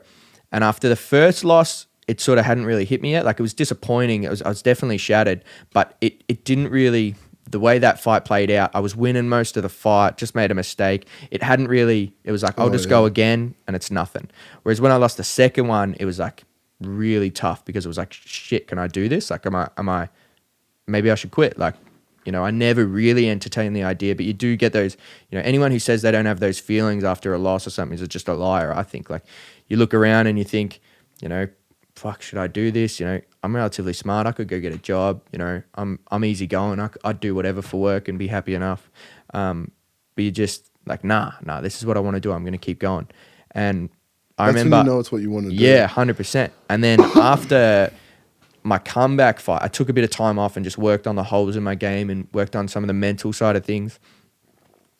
And after the first loss, it sort of hadn't really hit me yet. Like, it was disappointing. I was definitely shattered, but it didn't really, the way that fight played out, I was winning most of the fight, just made a mistake. It hadn't really, it was like, I'll just go again, and it's nothing. Whereas when I lost the second one, it was like really tough, because it was like, shit, can I do this? Like, am I, maybe I should quit. Like, you know, I never really entertained the idea, but you do get those, you know, anyone who says they don't have those feelings after a loss or something is just a liar, I think. Like, you look around and you think, you know, fuck, should I do this? You know, I'm relatively smart. I could go get a job. You know, I'm easygoing. I'd do whatever for work and be happy enough. But you just like, nah, this is what I want to do. I'm going to keep going. And I remember, when you know it's what you want to do. Yeah, 100%. And then after my comeback fight, I took a bit of time off and just worked on the holes in my game and worked on some of the mental side of things.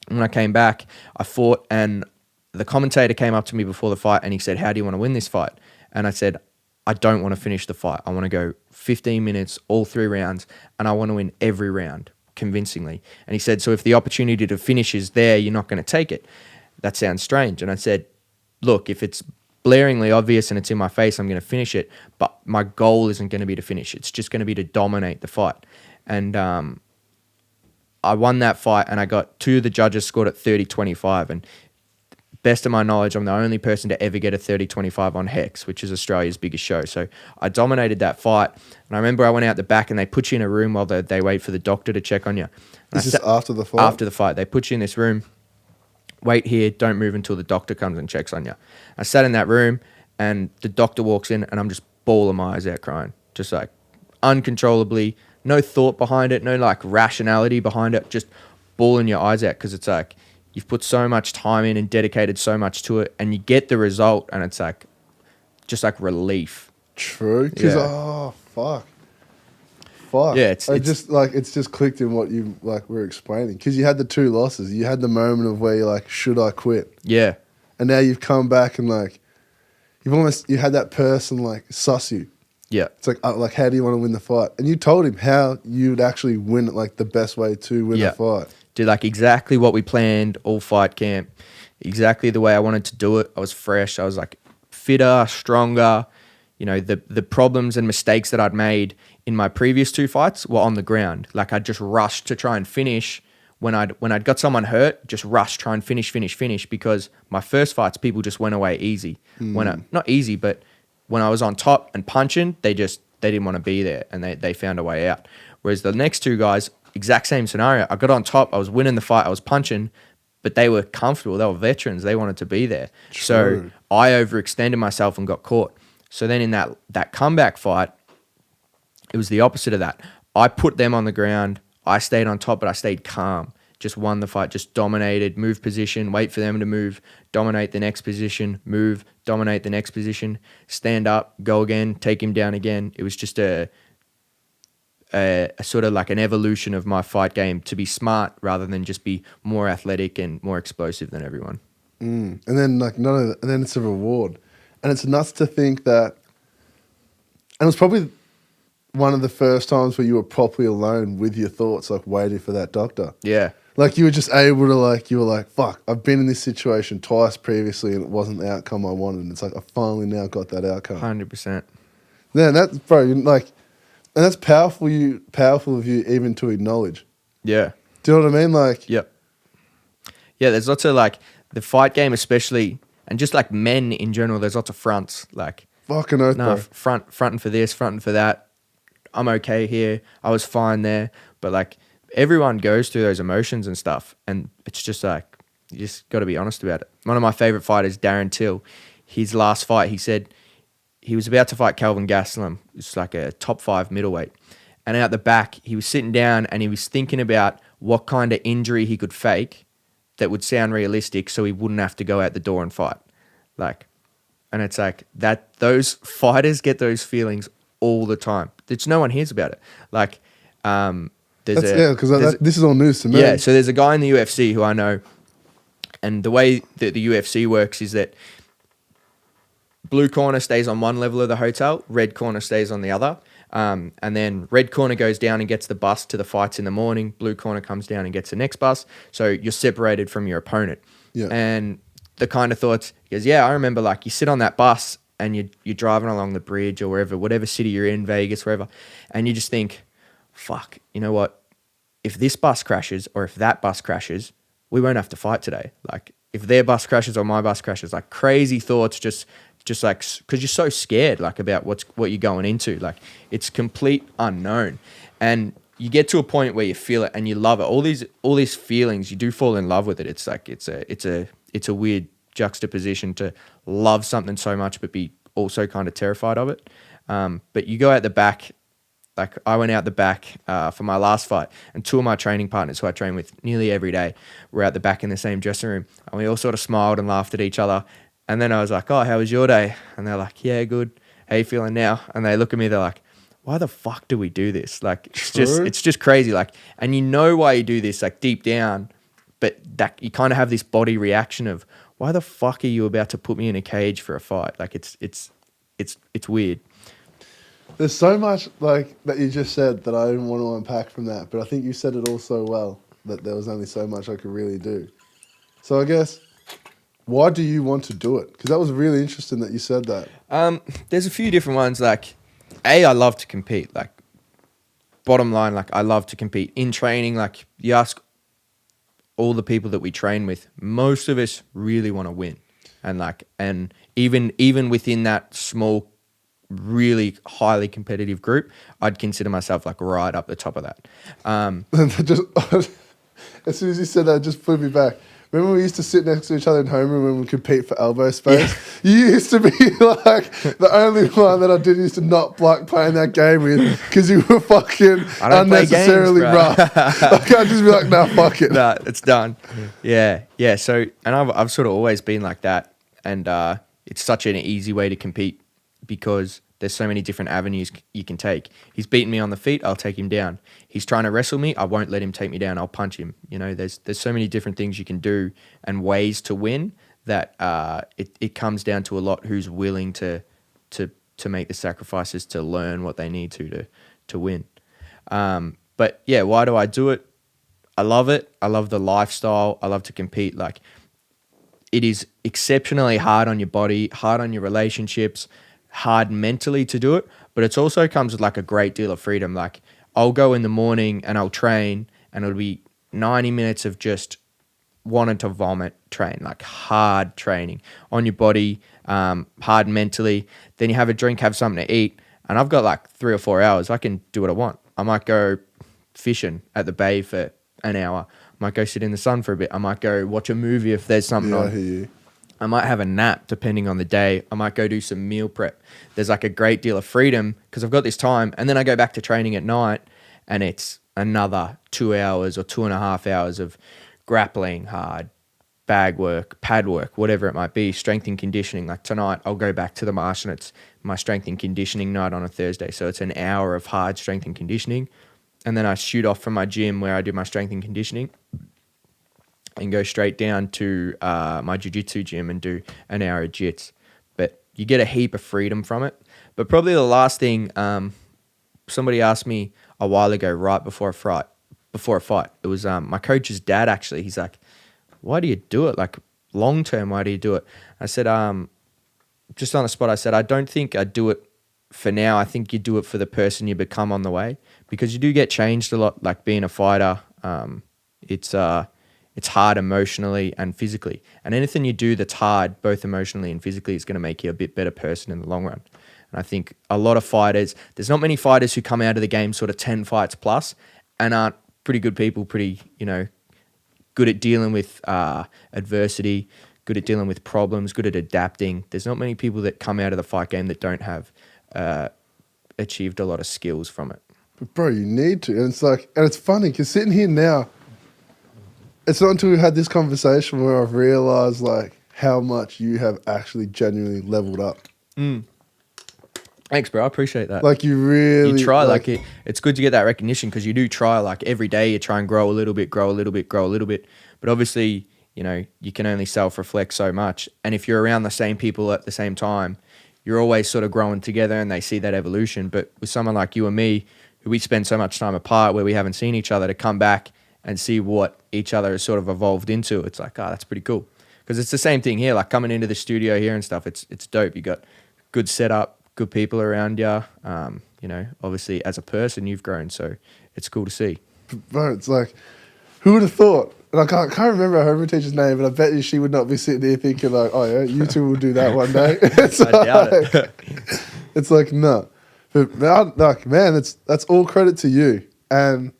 And when I came back, I fought, and the commentator came up to me before the fight, and he said, how do you want to win this fight? And I said, I don't want to finish the fight. I want to go 15 minutes, all 3 rounds, and I want to win every round convincingly. And he said, so if the opportunity to finish is there, you're not going to take it. That sounds strange. And I said, look, if it's blaringly obvious and it's in my face, I'm going to finish it. But my goal isn't going to be to finish. It's just going to be to dominate the fight. And I won that fight, and I got 2 of the judges scored at 30-25. And best of my knowledge, I'm the only person to ever get a 30-25 on Hex, which is Australia's biggest show. So I dominated that fight. And I remember I went out the back, and they put you in a room while they wait for the doctor to check on you. Is this after the fight? After the fight. They put you in this room. Wait here, don't move until the doctor comes and checks on you. I sat in that room, and the doctor walks in, and I'm just bawling my eyes out crying. Just like uncontrollably, no thought behind it, no like rationality behind it, just bawling your eyes out, because it's like you've put so much time in and dedicated so much to it, and you get the result, and it's like just like relief. True. Because, fuck. Yeah, it's just clicked in what you like were explaining, because you had the 2 losses. You had the moment of where you're like, should I quit? Yeah. And now you've come back, and like you had that person like suss you. Yeah. It's like how do you want to win the fight? And you told him how you'd actually win it, like the best way to win the fight. Did like exactly what we planned all fight camp, exactly the way I wanted to do it. I was fresh. I was like fitter, stronger. You know, the problems and mistakes that I'd made in my previous 2 fights were on the ground. Like, I just rushed to try and finish when I'd got someone hurt, just rush, try and finish, because my first fights, people just went away easy. Not easy, but when I was on top and punching, they didn't want to be there, and they found a way out. Whereas the next 2 guys, exact same scenario. I got on top, I was winning the fight, I was punching, but they were comfortable, they were veterans, they wanted to be there. True. So I overextended myself and got caught. So then in that comeback fight, it was the opposite of that. I put them on the ground, I stayed on top, but I stayed calm. Just won the fight, just dominated, move position, wait for them to move, dominate the next position, move, dominate the next position, stand up, go again, take him down again. It was just a sort of like an evolution of my fight game to be smart rather than just be more athletic and more explosive than everyone. And then and then it's a reward. And it's nuts to think that, and it was probably one of the first times where you were properly alone with your thoughts, like waiting for that doctor. Yeah. Like you were just able to you were like, fuck, I've been in this situation twice previously and it wasn't the outcome I wanted. And it's like, I finally now got that outcome. 100%. Yeah, that's, bro, and that's powerful of you even to acknowledge. Yeah. Do you know what I mean? Like, yep. Yeah, there's lots of the fight game especially, and just like men in general, there's lots of fronts. Like, fucking oath, bro. Fronting for this, fronting for that. I'm okay here. I was fine there. But everyone goes through those emotions and stuff. And it's just You just got to be honest about it. One of my favorite fighters, Darren Till, his last fight, he said he was about to fight Kelvin Gastelum. It's like a top 5 middleweight. And out the back, he was sitting down and he was thinking about what kind of injury he could fake that would sound realistic so he wouldn't have to go out the door and fight. And it's like that. Those fighters get those feelings all the time. No one hears about it. This is all news to me. Yeah, so there's a guy in the UFC who I know, and the way that the UFC works is that blue corner stays on one level of the hotel, red corner stays on the other. And then red corner goes down and gets the bus to the fights in the morning. Blue corner comes down and gets the next bus. So you're separated from your opponent. Yeah. And the kind of thoughts, he goes, yeah, I remember you sit on that bus and you're driving along the bridge or whatever city you're in, Vegas, wherever. And you just think, fuck, you know what? If this bus crashes or if that bus crashes, we won't have to fight today. If their bus crashes or my bus crashes, crazy thoughts, just because you're so scared, about what you're going into. It's complete unknown. And you get to a point where you feel it and you love it. All these feelings, you do fall in love with it. It's a weird juxtaposition to love something so much but be also kind of terrified of it. But you go out the back. I went out the back for my last fight, and 2 of my training partners who I train with nearly every day were out the back in the same dressing room, and we all sort of smiled and laughed at each other. And then I was like, oh, how was your day? And they're like, yeah, good. How you feeling now? And they look at me, they're like, why the fuck do we do this? It's just crazy. And you know why you do this, deep down, but that you kind of have this body reaction of, why the fuck are you about to put me in a cage for a fight? It's weird. There's so much that you just said that I didn't want to unpack from that, but I think you said it all so well that there was only so much I could really do. So I guess, why do you want to do it? Because that was really interesting that you said that. There's a few different ones. I love to compete. Bottom line, I love to compete in training. You ask all the people that we train with, most of us really want to win, and even within that small, really highly competitive group, I'd consider myself right up the top of that. As soon as you said that, it just flew me back. Remember we used to sit next to each other in homeroom when we compete for elbow space? Yeah. You used to be the only one that I didn't used to not like playing that game with because you were fucking unnecessarily rough. I'd just be like, nah, fuck it. Nah, it's done. Yeah. So, and I've sort of always been like that. And it's such an easy way to compete because there's so many different avenues you can take. He's beating me on the feet, I'll take him down. He's trying to wrestle me, I won't let him take me down, I'll punch him. There's so many different things you can do and ways to win that it comes down to a lot who's willing to make the sacrifices to learn what they need to win. But yeah, why do I do it? I love it. I love the lifestyle. I love to compete. It is exceptionally hard on your body, hard on your relationships, hard mentally to do it, but it also comes with a great deal of freedom. I'll go in the morning and I'll train and it'll be 90 minutes of just wanting to vomit train, hard training on your body, hard mentally. Then you have a drink, have something to eat, and I've got 3 or 4 hours. I can do what I want. I might go fishing at the bay for an hour. I might go sit in the sun for a bit. I might go watch a movie if there's something on. I hear you. I might have a nap depending on the day. I might go do some meal prep. There's a great deal of freedom because I've got this time, and then I go back to training at night and it's another 2 hours or 2.5 hours of grappling hard, bag work, pad work, whatever it might be, strength and conditioning. Tonight I'll go back to the Marsh and it's my strength and conditioning night on a Thursday. So it's an hour of hard strength and conditioning. And then I shoot off from my gym where I do my strength and conditioning and go straight down to my jiu-jitsu gym and do an hour of jits. But you get a heap of freedom from it. But probably the last thing, somebody asked me a while ago, right before a fight, it was my coach's dad actually. He's like, why do you do it? Long term, why do you do it? I said, just on the spot, I said, I don't think I do it for now. I think you do it for the person you become on the way, because you do get changed a lot. Being a fighter, it's hard emotionally and physically. And anything you do that's hard, both emotionally and physically, is going to make you a bit better person in the long run. And I think a lot of fighters, there's not many fighters who come out of the game sort of 10 fights plus and aren't pretty good people, pretty, good at dealing with adversity, good at dealing with problems, good at adapting. There's not many people that come out of the fight game that don't have achieved a lot of skills from it. But bro, you need to. And it's like, and it's funny because sitting here now, it's not until we had this conversation where I've realized like how much you have actually genuinely leveled up. Thanks, bro. I appreciate that. Like you really... You try, like it's good to get that recognition because you do try, like every day you try and grow a little bit, grow a little bit, grow a little bit. But obviously, you know, you can only self-reflect so much. And if you're around the same people at the same time, you're always sort of growing together and they see that evolution. But with someone like you and me, who we spend so much time apart where we haven't seen each other, to come back and see what each other has sort of evolved into, it's like, that's pretty cool. Because it's the same thing here, like coming into the studio here and stuff, it's dope. You got good setup, good people around you. You know, obviously as a person you've grown, so it's cool to see. Bro, it's like, who would have thought? And I can't remember her homeroom teacher's name, but I bet you she would not be sitting there thinking like, oh yeah, you two will do that one day. It's I doubt it. It's like, no. But like, man, that's all credit to you. And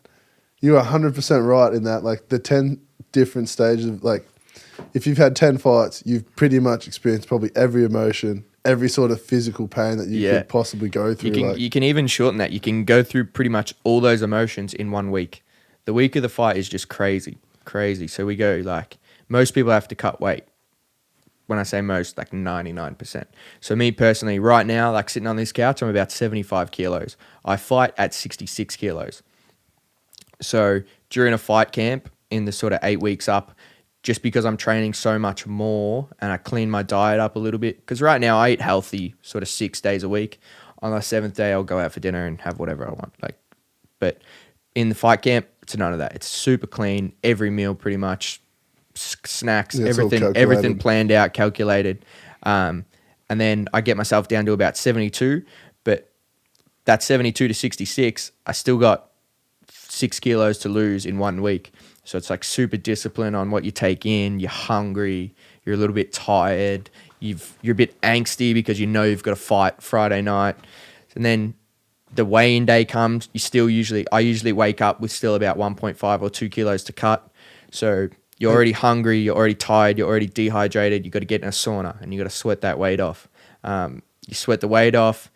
you're 100% right in that, like the 10 different stages of like, if you've had 10 fights, you've pretty much experienced probably every emotion, every sort of physical pain that you could possibly go through. You can even shorten that. You can go through pretty much all those emotions in 1 week. The week of the fight is just crazy. So we go like, most people have to cut weight. When I say most, like 99%. So me personally, right now, like sitting on this couch, I'm about 75 kilos. I fight at 66 kilos. So during a fight camp, in the sort of 8 weeks up, just because I'm training so much more and I clean my diet up a little bit, because right now I eat healthy sort of 6 days a week. On the 7th day, I'll go out for dinner and have whatever I want. Like, but in the fight camp, it's none of that. It's super clean. Every meal pretty much, snacks, everything planned out, calculated. And then I get myself down to about 72. But that 72 to 66, I still got 6 kilos to lose in 1 week. So it's like super disciplined on what you take in. You're hungry. You're a little bit tired. You're a bit angsty because you know you've got to fight Friday night. And then the weigh-in day comes. I usually wake up with still about 1.5 or 2 kilos to cut. So you're already hungry. You're already tired. You're already dehydrated. You've got to get in a sauna and you got to sweat that weight off. You sweat the weight off.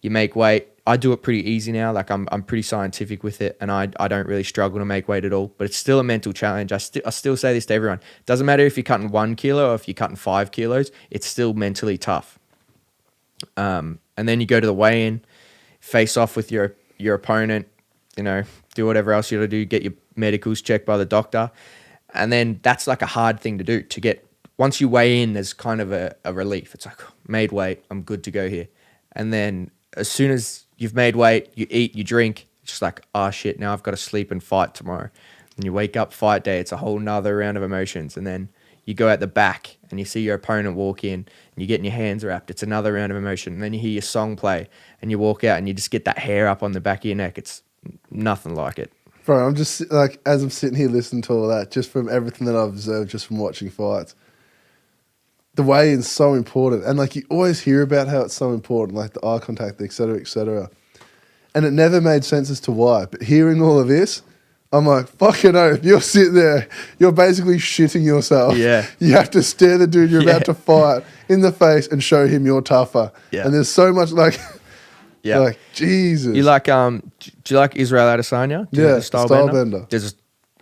You make weight. I do it pretty easy now. Like I'm pretty scientific with it, and I don't really struggle to make weight at all. But it's still a mental challenge. I still say this to everyone. Doesn't matter if you're cutting 1 kilo or if you're cutting 5 kilos. It's still mentally tough. And then you go to the weigh-in, face off with your opponent. You know, do whatever else you got to do. Get your medicals checked by the doctor, and then that's like a hard thing to do. To get once you weigh in, there's kind of a relief. It's like, made weight. I'm good to go here. And then as soon as you've made weight, you eat, you drink, it's just like, oh shit, now I've got to sleep and fight tomorrow. And you wake up fight day, it's a whole nother round of emotions. And then you go out the back and you see your opponent walk in and you're getting your hands wrapped. It's another round of emotion. And then you hear your song play and you walk out and you just get that hair up on the back of your neck. It's nothing like it. Bro, I'm just like, as I'm sitting here listening to all that, just from everything that I've observed, just from watching fights, the weigh-in's so important. And like you always hear about how it's so important, like the eye contact, et cetera, et cetera. And it never made sense as to why. But hearing all of this, I'm like, fucking oath, you're sitting there, you're basically shitting yourself. Yeah. You have to stare the dude you're about to fight in the face and show him you're tougher. Yeah. And there's so much like, like, Jesus. You like, do you like Israel Adesanya? Do you know the Style bender.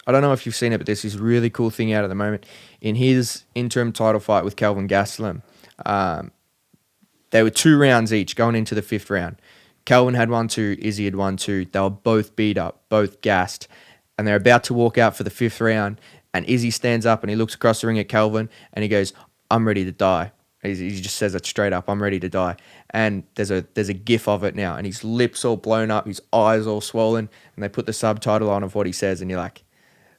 I don't know if you've seen it, but there's this really cool thing out at the moment. In his interim title fight with Kelvin Gastelum, they were 2 rounds each going into the 5th round. Kelvin had 1-2, Izzy had 1-2. They were both beat up, both gassed. And they're about to walk out for the 5th round. And Izzy stands up and he looks across the ring at Kelvin and he goes, I'm ready to die. He just says it straight up, I'm ready to die. And there's a gif of it now. And his lips all blown up, his eyes all swollen. And they put the subtitle on of what he says. And you're like,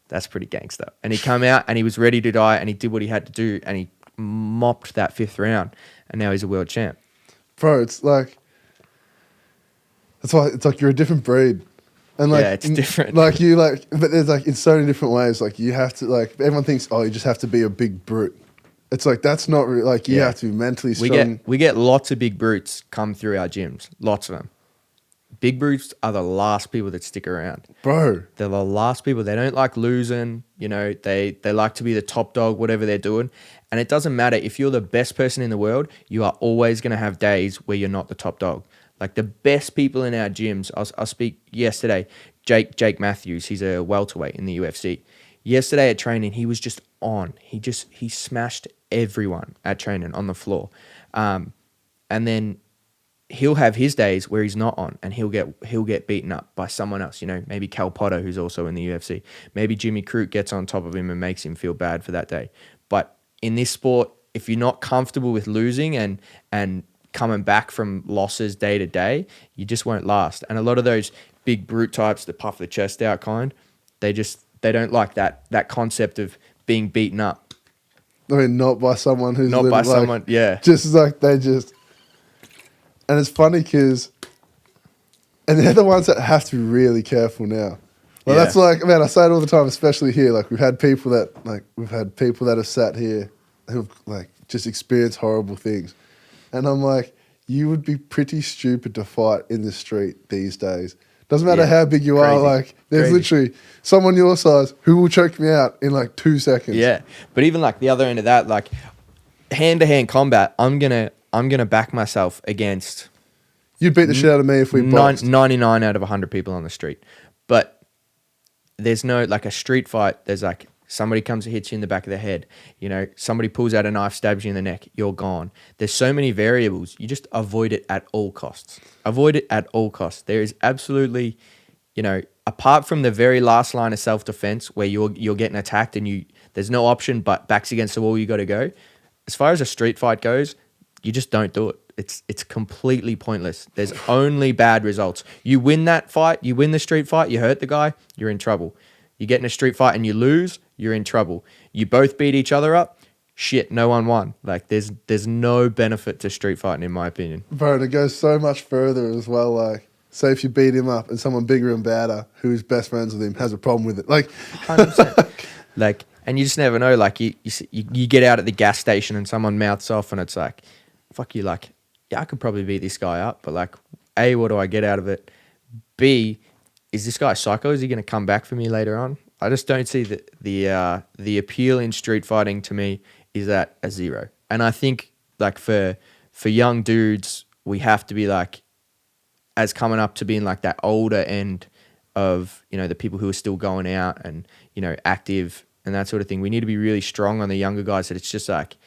that's pretty gangster. And he come out and he was ready to die and he did what he had to do and he mopped that 5th round and now he's a world champ. Bro, it's like, that's why it's like you're a different breed. And like, yeah, it's different. Like you like, but there's like in so many different ways. Like you have to like, everyone thinks, oh, you just have to be a big brute. It's like, that's not really, like you have to be mentally strong. We get lots of big brutes come through our gyms, lots of them. big brutes are the last people that stick around. Bro. They're the last people. They don't like losing. They like to be the top dog, whatever they're doing. And it doesn't matter if you're the best person in the world, you are always going to have days where you're not the top dog. Like the best people in our gyms, I'll speak yesterday, Jake Matthews, he's a welterweight in the UFC. Yesterday at training, he was just on. He smashed everyone at training on the floor. And then he'll have his days where he's not on, and he'll get beaten up by someone else. Maybe Cal Potter, who's also in the UFC. Maybe Jimmy Crute gets on top of him and makes him feel bad for that day. But in this sport, if you're not comfortable with losing and coming back from losses day to day, you just won't last. And a lot of those big brute types that puff the chest out kind, they don't like that concept of being beaten up. I mean, not by someone who's not by someone, yeah. Just like they just, and it's funny because, and they're the ones that have to be really careful now. Well, Yeah. that's like, man, I say it all the time, especially here. Like we've had people that have sat here who've like just experienced horrible things, and I'm like, you would be pretty stupid to fight in the street these days. Doesn't matter how big you are. Like there's literally someone your size who will choke me out in like 2 seconds. Yeah, but even like the other end of that, like hand-to-hand combat, I'm gonna back myself against. You'd beat the shit out of me if we boxed. 99 out of 100 people on the street. But there's no, like a street fight, there's like somebody comes and hits you in the back of the head. Somebody pulls out a knife, stabs you in the neck, you're gone. There's so many variables. You just avoid it at all costs. Avoid it at all costs. There is absolutely, apart from the very last line of self-defense where you're getting attacked and there's no option but backs against the wall, you got to go. As far as a street fight goes, you just don't do it. It's completely pointless. There's only bad results. You win that fight, you win the street fight, you hurt the guy, you're in trouble. You get in a street fight and you lose, you're in trouble. You both beat each other up, shit, no one won. Like there's no benefit to street fighting in my opinion. Bro, and it goes so much further as well. Like, say if you beat him up and someone bigger and badder who's best friends with him has a problem with it. Like, 100%. Like, and you just never know. Like you get out at the gas station and someone mouths off and it's like, fuck you. Like, yeah, I could probably beat this guy up, but like, A, what do I get out of it? B, is this guy psycho? Is he going to come back for me later on? I just don't see the appeal in street fighting to me is at a zero. And I think like for young dudes, we have to be like, as coming up to being like that older end of, the people who are still going out and, active and that sort of thing. We need to be really strong on the younger guys that it's just like,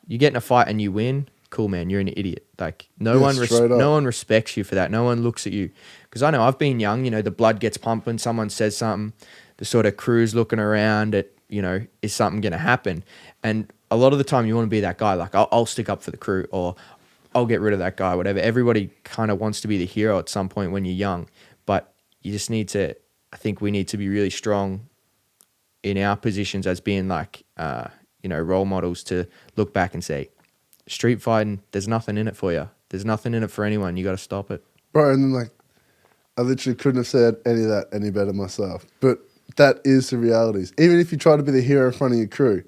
you get in a fight and you win, cool, man, you're an idiot. Like no one respects you for that. No one looks at you. Because I know I've been young, the blood gets pumping, someone says something, the sort of crew's looking around at, is something going to happen? And a lot of the time you want to be that guy, like I'll stick up for the crew or I'll get rid of that guy, whatever. Everybody kind of wants to be the hero at some point when you're young, but you just need to, I think we need to be really strong in our positions as being like, role models to look back and say, street fighting, there's nothing in it for you. There's nothing in it for anyone. You got to stop it. bro, and then like, I literally couldn't have said any of that any better myself. But that is the realities. Even if you try to be the hero in front of your crew,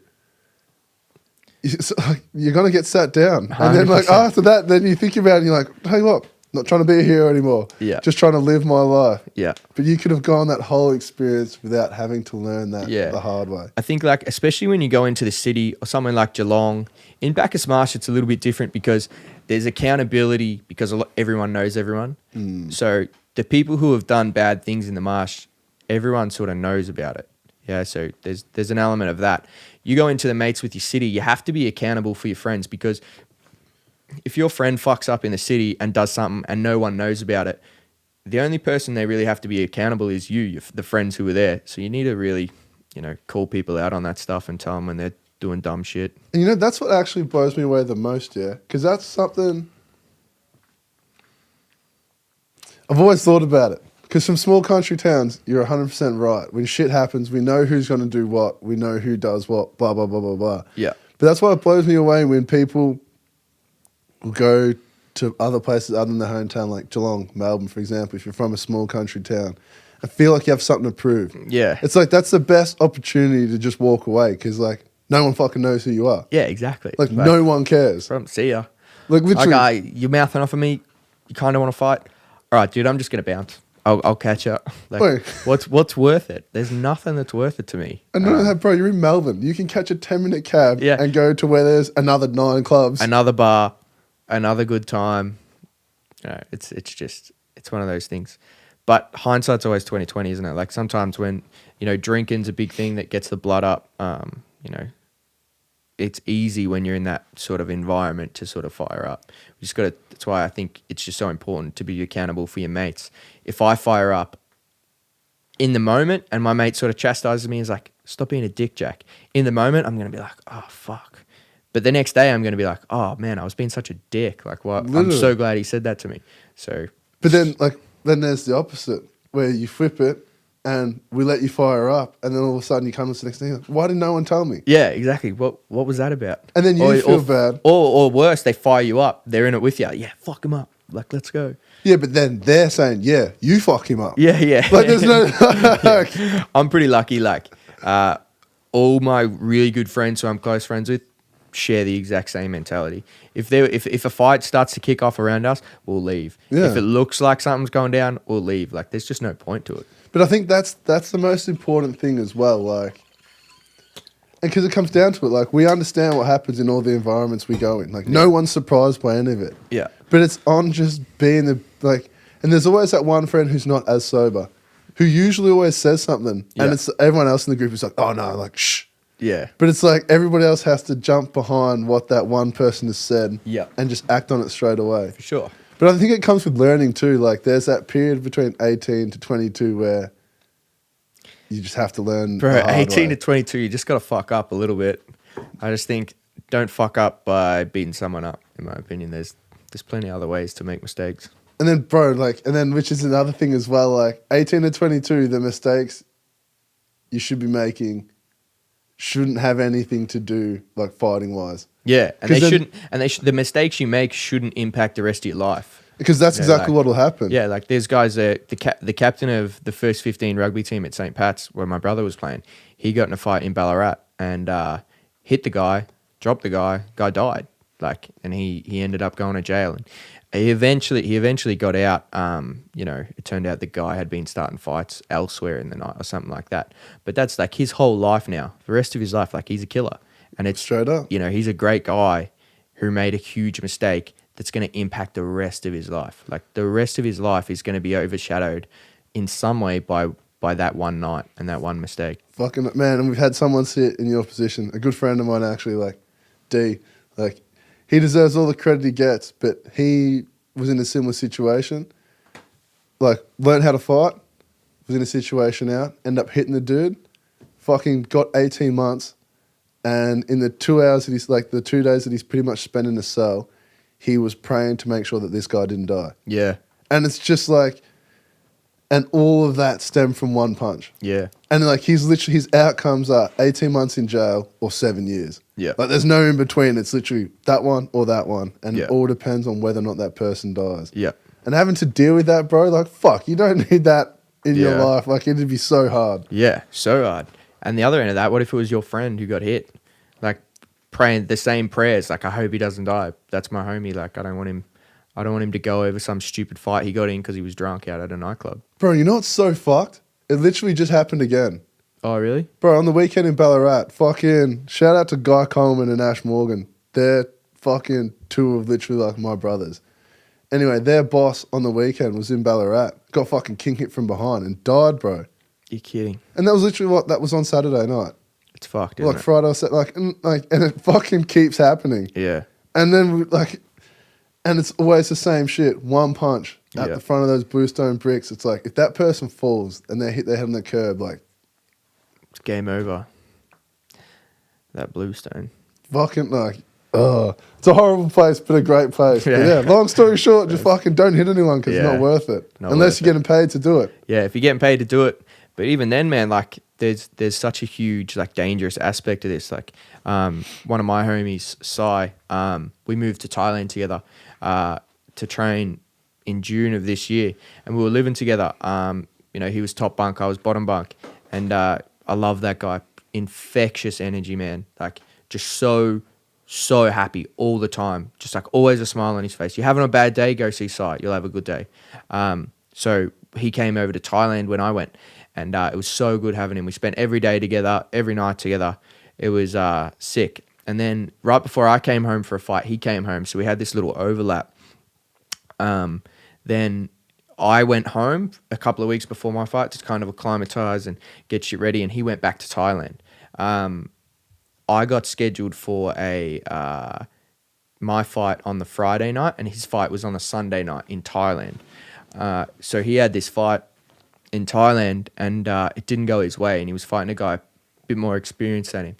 you're going to get sat down. 100%. And then like after that, then you think about it and you're like, hey, what? Not trying to be a hero anymore. Yeah. Just trying to live my life. Yeah. But you could have gone that whole experience without having to learn that the hard way. I think like, especially when you go into the city or somewhere like Geelong, in Bacchus Marsh, it's a little bit different because there's accountability because everyone knows everyone. So the people who have done bad things in the marsh, everyone sort of knows about it. Yeah, so there's an element of that. You go into the mates with your city, you have to be accountable for your friends because if your friend fucks up in the city and does something and no one knows about it, the only person they really have to be accountable is you, the friends who were there. So you need to really, call people out on that stuff and tell them when they're doing dumb shit. And that's what actually blows me away the most, yeah? Because that's something I've always thought about it. Because from small country towns, you're 100% right. When shit happens, we know who's going to do what. We know who does what, blah, blah, blah, blah, blah. Yeah. But that's why it blows me away when people will go to other places other than their hometown, like Geelong, Melbourne, for example, if you're from a small country town, and feel like you have something to prove. Yeah. It's like that's the best opportunity to just walk away because, like, no one fucking knows who you are. Yeah, exactly. Like no one cares. See ya. Like, literally. Like, you're mouthing off of me. You kind of want to fight. all right, dude, I'm just gonna bounce. I'll catch up. Like, Wait. what's worth it? There's nothing that's worth it to me. And not only that, bro, you're in Melbourne. You can catch a 10-minute cab Yeah. and go to where there's another 9 clubs. Another bar, another good time. You know, it's one of those things. But hindsight's always 20/20, isn't it? Like sometimes when, you know, drinking's a big thing that gets the blood up, you know, it's easy when you're in that sort of environment to sort of fire up. We just got to, that's why I think it's just so important to be accountable for your mates. If I fire up in the moment and my mate sort of chastises me, is like, stop being a dick, Jack. In the moment, I'm going to be like, oh, fuck. But the next day, I'm going to be like, oh, man, I was being such a dick. Like, what? I'm so glad he said that to me. So, But then, like, then there's the opposite, where you flip it and we let you fire up, and then all of a sudden you come to the next thing. Like, why did no one tell me? yeah, exactly. What was that about? And then you feel bad. Or worse, they fire you up. They're in it with you. Yeah, fuck him up. Like, let's go. Yeah, but then they're saying, yeah, you fuck him up. Yeah, yeah. Like, there's no... Yeah. I'm pretty lucky. Like, all my really good friends who I'm close friends with share the exact same mentality. If a fight starts to kick off around us, we'll leave. Yeah. If it looks like something's going down, we'll leave. Like, there's just no point to it. But I think that's the most important thing as well, like... And because it comes down to it, like, we understand what happens in all the environments we go in. Like, no one's surprised by any of it. Yeah. But it's on just being the, like... And there's always that one friend who's not as sober, who usually always says something, Yeah. and it's everyone else in the group is like, oh, no, like, shh. Yeah. But it's like everybody else has to jump behind what that one person has said Yeah. and just act on it straight away. For sure. But I think it comes with learning too. Like, there's that period between 18 to 22 where you just have to learn. Bro, the hard 18 way. to 22, you just got to fuck up a little bit. I just think don't fuck up by beating someone up, in my opinion. There's plenty of other ways to make mistakes. And then, bro, like, and then which is another thing as well, like 18 to 22, the mistakes you should be making shouldn't have anything to do, like, fighting wise. Yeah, and 'Cause they then- shouldn't. The mistakes you make shouldn't impact the rest of your life. Because that's Yeah, exactly like- what will happen. Yeah, like there's guys that the captain of the first 15 rugby team at St. Pat's, where my brother was playing, he got in a fight in Ballarat and hit the guy, dropped the guy died. Like, and he ended up going to jail. And he eventually got out. You know, it turned out the guy had been starting fights elsewhere in the night or something like that. But that's like his whole life now. The rest of his life, like, he's a killer. And it's Straight up. You know, he's a great guy who made a huge mistake that's going to impact the rest of his life. Like, the rest of his life is going to be overshadowed in some way by that one night and that one mistake. Fucking man, and we've had someone sit in your position. A good friend of mine, actually, like D, like, he deserves all the credit he gets, but he was in a similar situation. Like, learned how to fight, was in a situation out, ended up hitting the dude, fucking got 18 months, and in the 2 hours that he's, like, the 2 days that he's pretty much spent in the cell, he was praying to make sure that this guy didn't die. Yeah. And it's just like, and all of that stemmed from one punch. Yeah. And like, his outcomes are 18 months in jail or 7 years. Yeah. Like, there's no in between. It's literally that one or that one. And Yeah. it all depends on whether or not that person dies. Yeah. And having to deal with that, bro, like, fuck, you don't need that in your Yeah. life. Like, it'd be so hard. Yeah. So hard. And the other end of that, what if it was your friend who got hit? Like, praying the same prayers. Like, I hope he doesn't die. That's my homie. Like, I don't want him to go over some stupid fight he got in because he was drunk out at a nightclub. Bro, you know what's so fucked? It literally just happened again. Oh, really? Bro, on the weekend in Ballarat, fucking shout out to Guy Coleman and Ash Morgan. They're fucking two of literally, like, my brothers. Anyway, their boss on the weekend was in Ballarat, got fucking king hit from behind and died, bro. You're kidding. And that was literally that was on Saturday night. It's fucked, isn't Like, it? Friday, and it fucking keeps happening. Yeah. And then, and it's always the same shit. One punch at Yeah. the front of those bluestone bricks. It's like, if that person falls and they hit their head on the curb, like, It's game over. That bluestone. fucking, like, it's a horrible place, but a great place. But Yeah. yeah, long story short, just fucking don't hit anyone because it's Yeah. not worth it. Not Unless worth you're getting paid to do it. Yeah, if you're getting paid to do it. But even then, man, like, there's such a huge, like, dangerous aspect to this. Like, one of my homies, Sai, we moved to Thailand together to train in June of this year, and we were living together. You know, he was top bunk, I was bottom bunk, and I love that guy. Infectious energy, man. Like, just so So happy all the time, just like always a smile on his face. You're having a bad day, go see Sai. You'll have a good day. So he came over to Thailand when I went, and it was so good having him. We spent every day together, every night together. It was sick. And then right before I came home for a fight, he came home. So we had this little overlap. Then I went home a couple of weeks before my fight to kind of acclimatise and get shit ready, and he went back to Thailand. I got scheduled for my fight on the Friday night, and his fight was on the Sunday night in Thailand. So he had this fight in Thailand, and it didn't go his way, and he was fighting a guy a bit more experienced than him.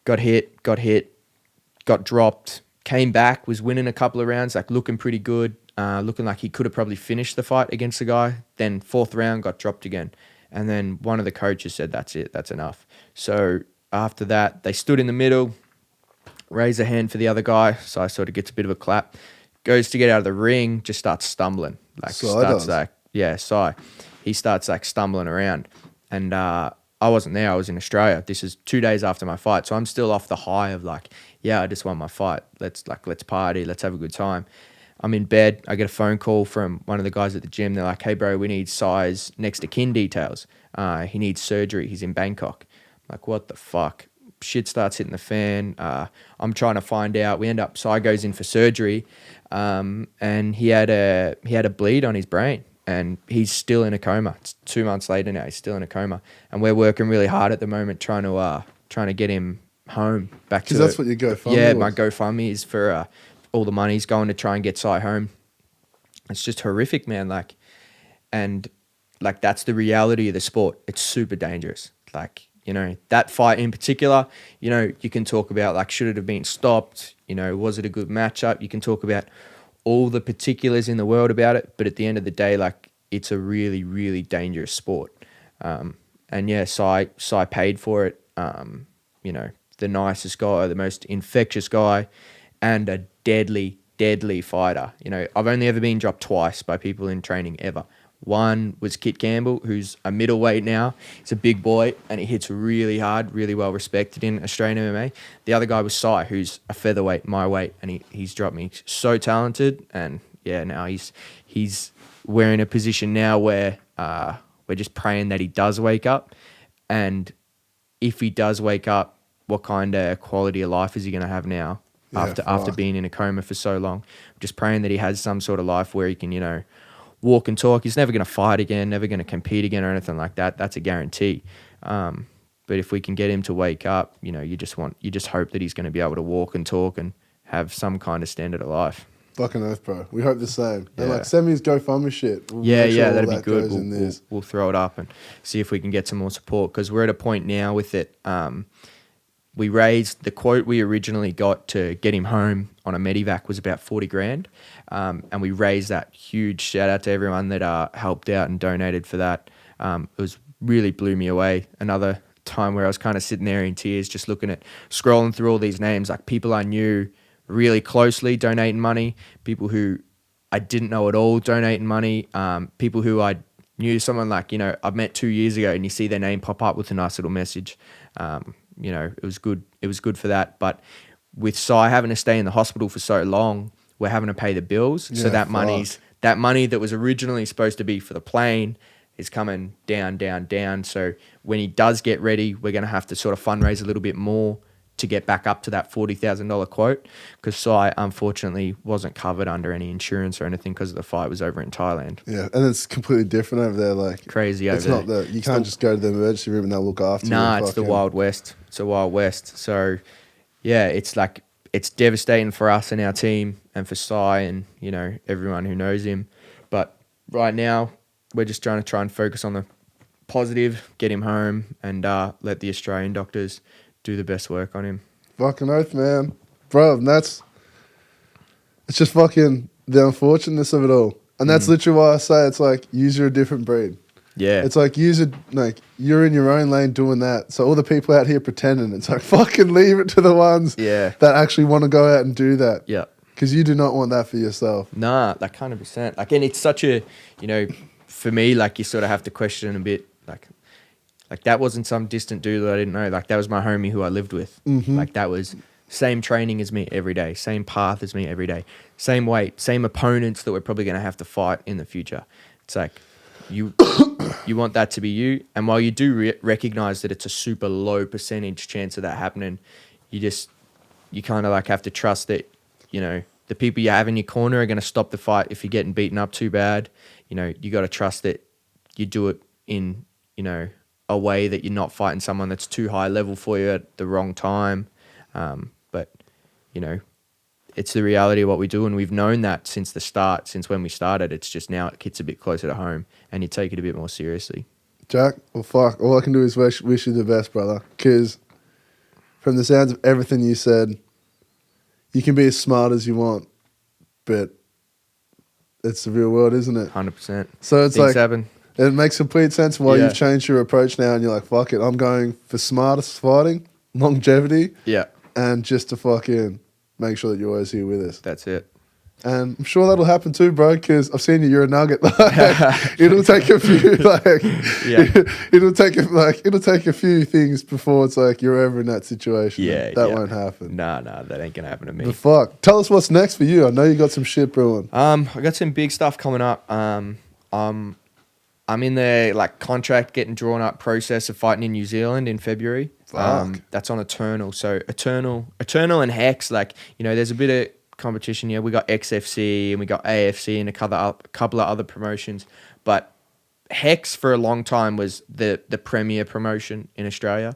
Got hit, got dropped, came back, was winning a couple of rounds, like looking pretty good, looking like he could have probably finished the fight against the guy. Then 4th round, got dropped again. And then one of the coaches said, that's it, that's enough. So after that, they stood in the middle, raised a hand for the other guy. So I sort of gets a bit of a clap. Goes to get out of the ring, just starts stumbling. Sai. He starts like stumbling around. And I wasn't there, I was in Australia. This is 2 days after my fight. So I'm still off the high of like, yeah, I just won my fight. Let's party, let's have a good time. I'm in bed. I get a phone call from one of the guys at the gym. They're like, hey, bro, we need Sai's next to kin details. He needs surgery. He's in Bangkok. I'm like, what the fuck? Shit starts hitting the fan. I'm trying to find out. Sai goes in for surgery, and he had a bleed on his brain, and he's still in a coma. It's 2 months later now. He's still in a coma, and we're working really hard at the moment trying to get him home back to. Because that's what your GoFundMe. Yeah, was. my GoFundMe is for all the money's going to try and get Sai home. It's just horrific, man. And that's the reality of the sport. It's super dangerous. That fight in particular, you can talk about should it have been stopped? Was it a good matchup? You can talk about all the particulars in the world about it, but at the end of the day, it's a really, really dangerous sport. And yeah, Sai paid for it. The nicest guy, the most infectious guy, and a deadly, deadly fighter. I've only ever been dropped twice by people in training ever. One was Kit Campbell, who's a middleweight now. He's a big boy, and he hits really hard, really well respected in Australian MMA. The other guy was Sai, who's a featherweight, my weight, and he's dropped me. So talented, and yeah, now we're in a position now where we're just praying that he does wake up, and if he does wake up, what kind of quality of life is he going to have now after being in a coma for so long? Just praying that he has some sort of life where he can, walk and talk. He's never going to fight again, never going to compete again or anything like that. That's a guarantee. But if we can get him to wake up, you just hope that he's going to be able to walk and talk and have some kind of standard of life. Fucking earth, bro. We hope the same. Yeah. And send me his GoFundMe shit. That'd be good. We'll throw it up and see if we can get some more support, because we're at a point now with it. We raised the quote we originally got to get him home on a Medivac was about 40 grand. And we raised that. Huge shout out to everyone that helped out and donated for that. It really blew me away. Another time where I was kind of sitting there in tears, just scrolling through all these names, people I knew really closely donating money, people who I didn't know at all donating money, people who I knew, someone I've met 2 years ago, and you see their name pop up with a nice little message. It was good. It was good for that. But with Sai having to stay in the hospital for so long, we're having to pay the bills. Yeah, so that money that was originally supposed to be for the plane is coming down. So when he does get ready, we're going to have to sort of fundraise a little bit more to get back up to that $40,000 quote, because Sai unfortunately wasn't covered under any insurance or anything because the fight was over in Thailand. Yeah, and it's completely different over there. Crazy over there. It's not you can't just go to the emergency room and they'll look after you. Nah, it's the Wild West. It's a Wild West. So yeah, it's devastating for us and our team and for Sai and everyone who knows him. But right now we're just trying and focus on the positive, get him home, and let the Australian doctors do the best work on him. Fucking oath, man. Bro, it's just fucking the unfortunateness of it all. And that's literally why I say it's you're a different breed. Yeah. It's you're in your own lane doing that. So all the people out here pretending, it's fucking leave it to the ones that actually want to go out and do that. Yeah. Because you do not want that for yourself. Nah, 100%. And it's such a, for me, you sort of have to question a bit, that wasn't some distant dude that I didn't know. That was my homie who I lived with. Mm-hmm. That was same training as me every day, same path as me every day, same weight, same opponents that we're probably going to have to fight in the future. It's like you want that to be you. And while you do recognize that it's a super low percentage chance of that happening, you kind of like have to trust that, you know, the people you have in your corner are going to stop the fight if you're getting beaten up too bad. You know, you got to trust that you do it in, you know, a way that you're not fighting someone that's too high level for you at the wrong time. But, you know, it's the reality of what we do, and we've known that since the start, since when we started. It's just now it gets a bit closer to home, and you take it a bit more seriously. Jack, well, fuck, all I can do is wish you the best, brother, because from the sounds of everything you said, you can be as smart as you want, but it's the real world, isn't it? 100%. So it's Things like, happen. it makes complete sense why Yeah. you've changed your approach now, and you're like, fuck it, I'm going for smartest fighting, longevity, Yeah, and just to fucking make sure that you're always here with us. that's it. And I'm sure that'll happen too, bro, because I've seen you're a nugget. Like, it'll take a few, like, Yeah. it'll take a few things before it's like you're ever in that situation. Yeah, That yeah. won't happen. Nah, that ain't gonna happen to me. But fuck, tell us what's next for you. I know you got some shit brewing. I got some big stuff coming up. I'm in the like contract getting drawn up process of fighting in New Zealand in February. Fuck. That's on Eternal. So Eternal and Hex, like, you know, there's a bit of competition here. We got XFC and we got AFC and a couple of other promotions. But Hex for a long time was the premier promotion in Australia.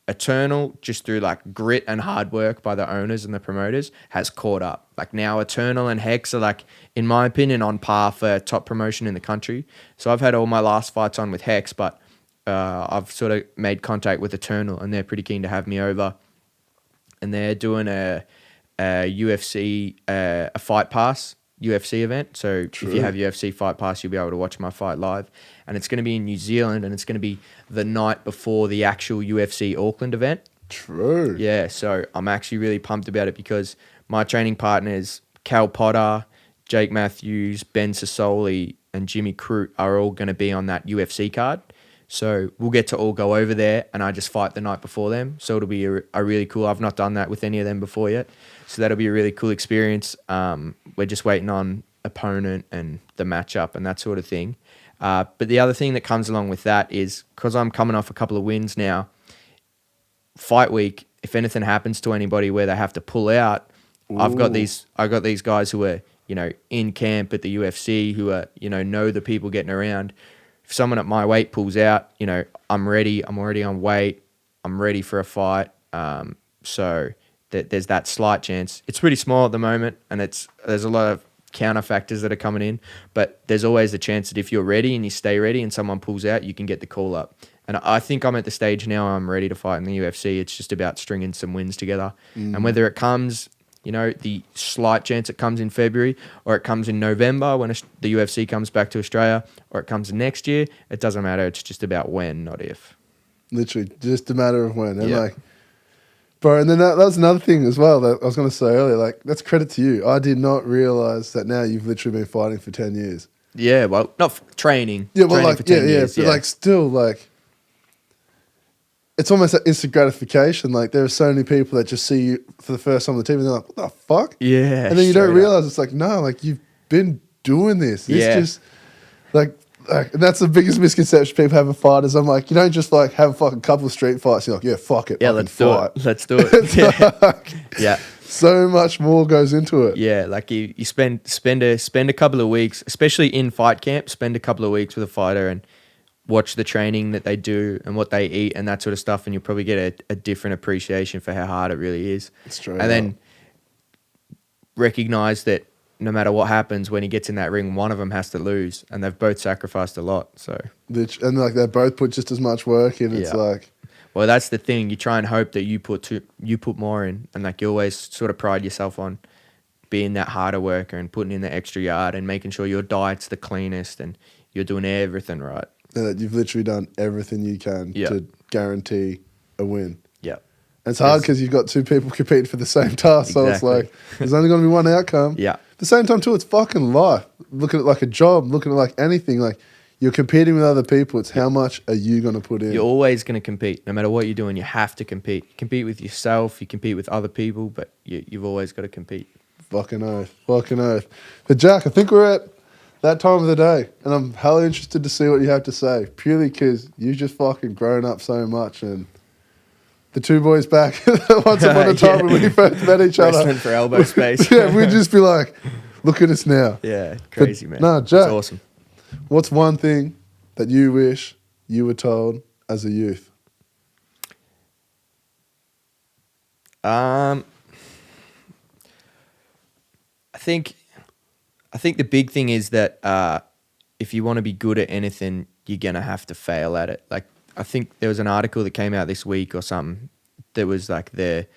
Eternal, just through like grit and hard work by the owners and the promoters, has caught up. Like now Eternal and Hex are like, in my opinion, on par for top promotion in the country. So I've had all my last fights on with Hex, but I've sort of made contact with Eternal and they're pretty keen to have me over. And they're doing a UFC, a Fight Pass UFC event. So True. if you have UFC Fight Pass, you'll be able to watch my fight live. And it's going to be in New Zealand, and it's going to be the night before the actual UFC Auckland event. True. Yeah, so I'm actually really pumped about it because my training partners, Cal Potter, Jake Matthews, Ben Sassoli, and Jimmy Crute are all going to be on that UFC card. So we'll get to all go over there, and I just fight the night before them. So it'll be a really cool. I've not done that with any of them before yet, so that'll be a really cool experience. We're just waiting on opponent and the matchup and that sort of thing. But the other thing that comes along with that is because I'm coming off a couple of wins now. Fight week, if anything happens to anybody where they have to pull out, I got these guys who are, you know, in camp at the UFC who are, you know the people getting around. If someone at my weight pulls out, you know, I'm ready. I'm already on weight. I'm ready for a fight. So there's that slight chance. It's pretty small at the moment, and there's a lot of counter factors that are coming in, but there's always the chance that if you're ready and you stay ready and someone pulls out, you can get the call up. And I think I'm at the stage now I'm ready to fight in the UFC. It's just about stringing some wins together. And whether it comes, you know, the slight chance it comes in February, or it comes in November when the UFC comes back to Australia, or it comes next year, it doesn't matter. It's just about when, not if. Literally, just a matter of when. And Yeah. like, bro, and then that was another thing as well that I was going to say earlier. Like, that's credit to you. I did not realize that now you've literally been fighting for 10 years. Yeah, well, not training. Yeah, well, Training like, for 10 years, but like, still, like, it's almost like instant gratification. Like, there are so many people that just see you for the first time on the TV and they're like, what the fuck? Yeah. And then you don't straight up. realize it's like, no, like, you've been doing this. It's Yeah. just, like, and that's the biggest misconception people have of fighters. I'm like, you don't just, like, have a fucking couple of street fights. You're like, yeah, fuck it. Yeah, I can let's do fight. it. Let's do it. Yeah. Yeah. So much more goes into it. Yeah, like you spend a couple of weeks, especially in fight camp, spend a couple of weeks with a fighter and watch the training that they do and what they eat and that sort of stuff, and you'll probably get a different appreciation for how hard it really is. Straight and then up. recognize that no matter what happens when he gets in that ring, one of them has to lose, and they've both sacrificed a lot. So, And like they both put just as much work in. It's Yeah. like, well, that's the thing. You try and hope that you put more in, and like you always sort of pride yourself on being that harder worker and putting in the extra yard and making sure your diet's the cleanest and you're doing everything right. that you've literally done everything you can Yeah. to guarantee a win. Yeah. And it's hard because you've got two people competing for the same task. So it's Exactly. like, there's only going to be one outcome. Yeah. At the same time, too, it's fucking life. Look at it like a job, looking at it like anything. Like, you're competing with other people. It's how much are you going to put in? You're always going to compete. No matter what you're doing, you have to compete. You compete with yourself, you compete with other people, but you've always got to compete. Fucking oath. Fucking oath. But Jack, I think we're at that time of the day, and I'm hella interested to see what you have to say, purely because you've just fucking grown up so much, and the two boys back once upon a time when we first met each other. Wrestling for elbow space. Yeah, we'd just be like, look at us now. Yeah, crazy, But, man. Nah, Jack, it's awesome. What's one thing that you wish you were told as a youth? I think the big thing is that if you want to be good at anything, you're gonna have to fail at it. Like, I think there was an article that came out this week or something that was like the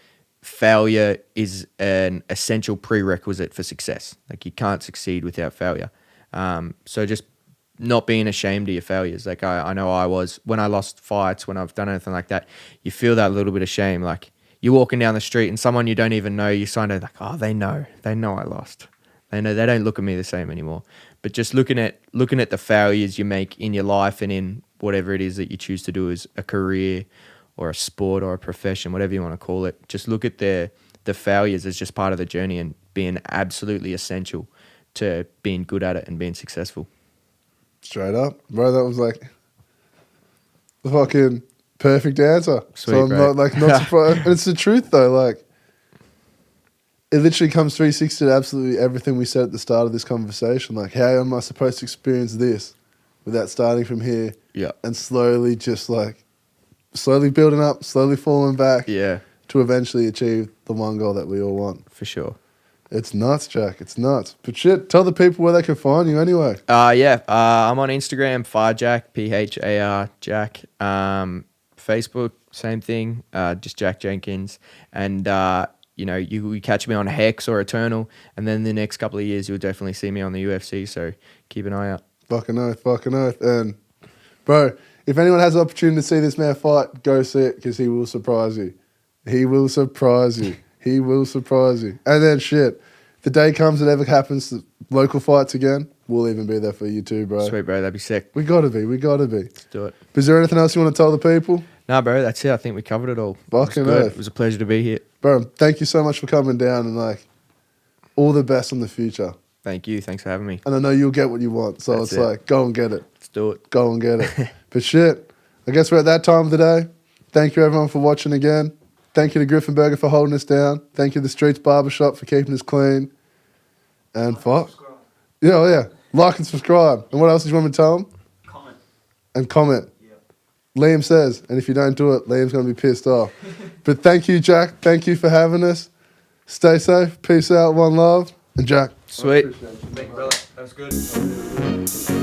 failure is an essential prerequisite for success. Like, you can't succeed without failure. So just not being ashamed of your failures. Like, I know I was, when I lost fights, when I've done anything like that, you feel that little bit of shame. Like, you're walking down the street and someone you don't even know, you kind of like, oh, they know I lost. They know, they don't look at me the same anymore. But just looking at the failures you make in your life and in whatever it is that you choose to do as a career or a sport or a profession, whatever you want to call it, just look at the failures as just part of the journey and being absolutely essential to being good at it and being successful. Straight up. Bro, that was like the fucking perfect answer. Sweet, so I'm bro. not surprised. And it's the truth though, like it literally comes 360 to absolutely everything we said at the start of this conversation. Like, how am I supposed to experience this without starting from here? Yeah. And slowly building up, slowly falling back. Yeah. To eventually achieve the one goal that we all want. For sure. It's nuts, Jack. It's nuts. But shit, tell the people where they can find you anyway. I'm on Instagram, PharJack, PharJack. Facebook, same thing, just Jack Jenkins. And, you catch me on Hex or Eternal. And then the next couple of years, you'll definitely see me on the UFC. So keep an eye out. Fucking oath. And, bro, if anyone has the opportunity to see this man fight, go see it because he will surprise you. He will surprise you. And then shit, if the day comes that ever happens to local fights again, we'll even be there for you too, bro. Sweet, bro. That'd be sick. We gotta be. Let's do it. But is there anything else you want to tell the people? Nah, bro, that's it. I think we covered it all. Fucking good. earth. It was a pleasure to be here. Bro, thank you so much for coming down and like all the best in the future. Thank you. Thanks for having me. And I know you'll get what you want. So That's it's it. like, go and get it. Let's do it. Go and get it. But shit, I guess we're at that time of the day. Thank you everyone for watching again. Thank you to Griffenberger for holding us down. Thank you to the Streets Barbershop for keeping us clean. And fuck. Yeah. Like and subscribe. And what else did you want me to tell them? Comment. Yeah. Liam says, and if you don't do it, Liam's going to be pissed off. But thank you, Jack. Thank you for having us. Stay safe. Peace out. One love. And Jack. Sweet. Thank you, brother. That was good.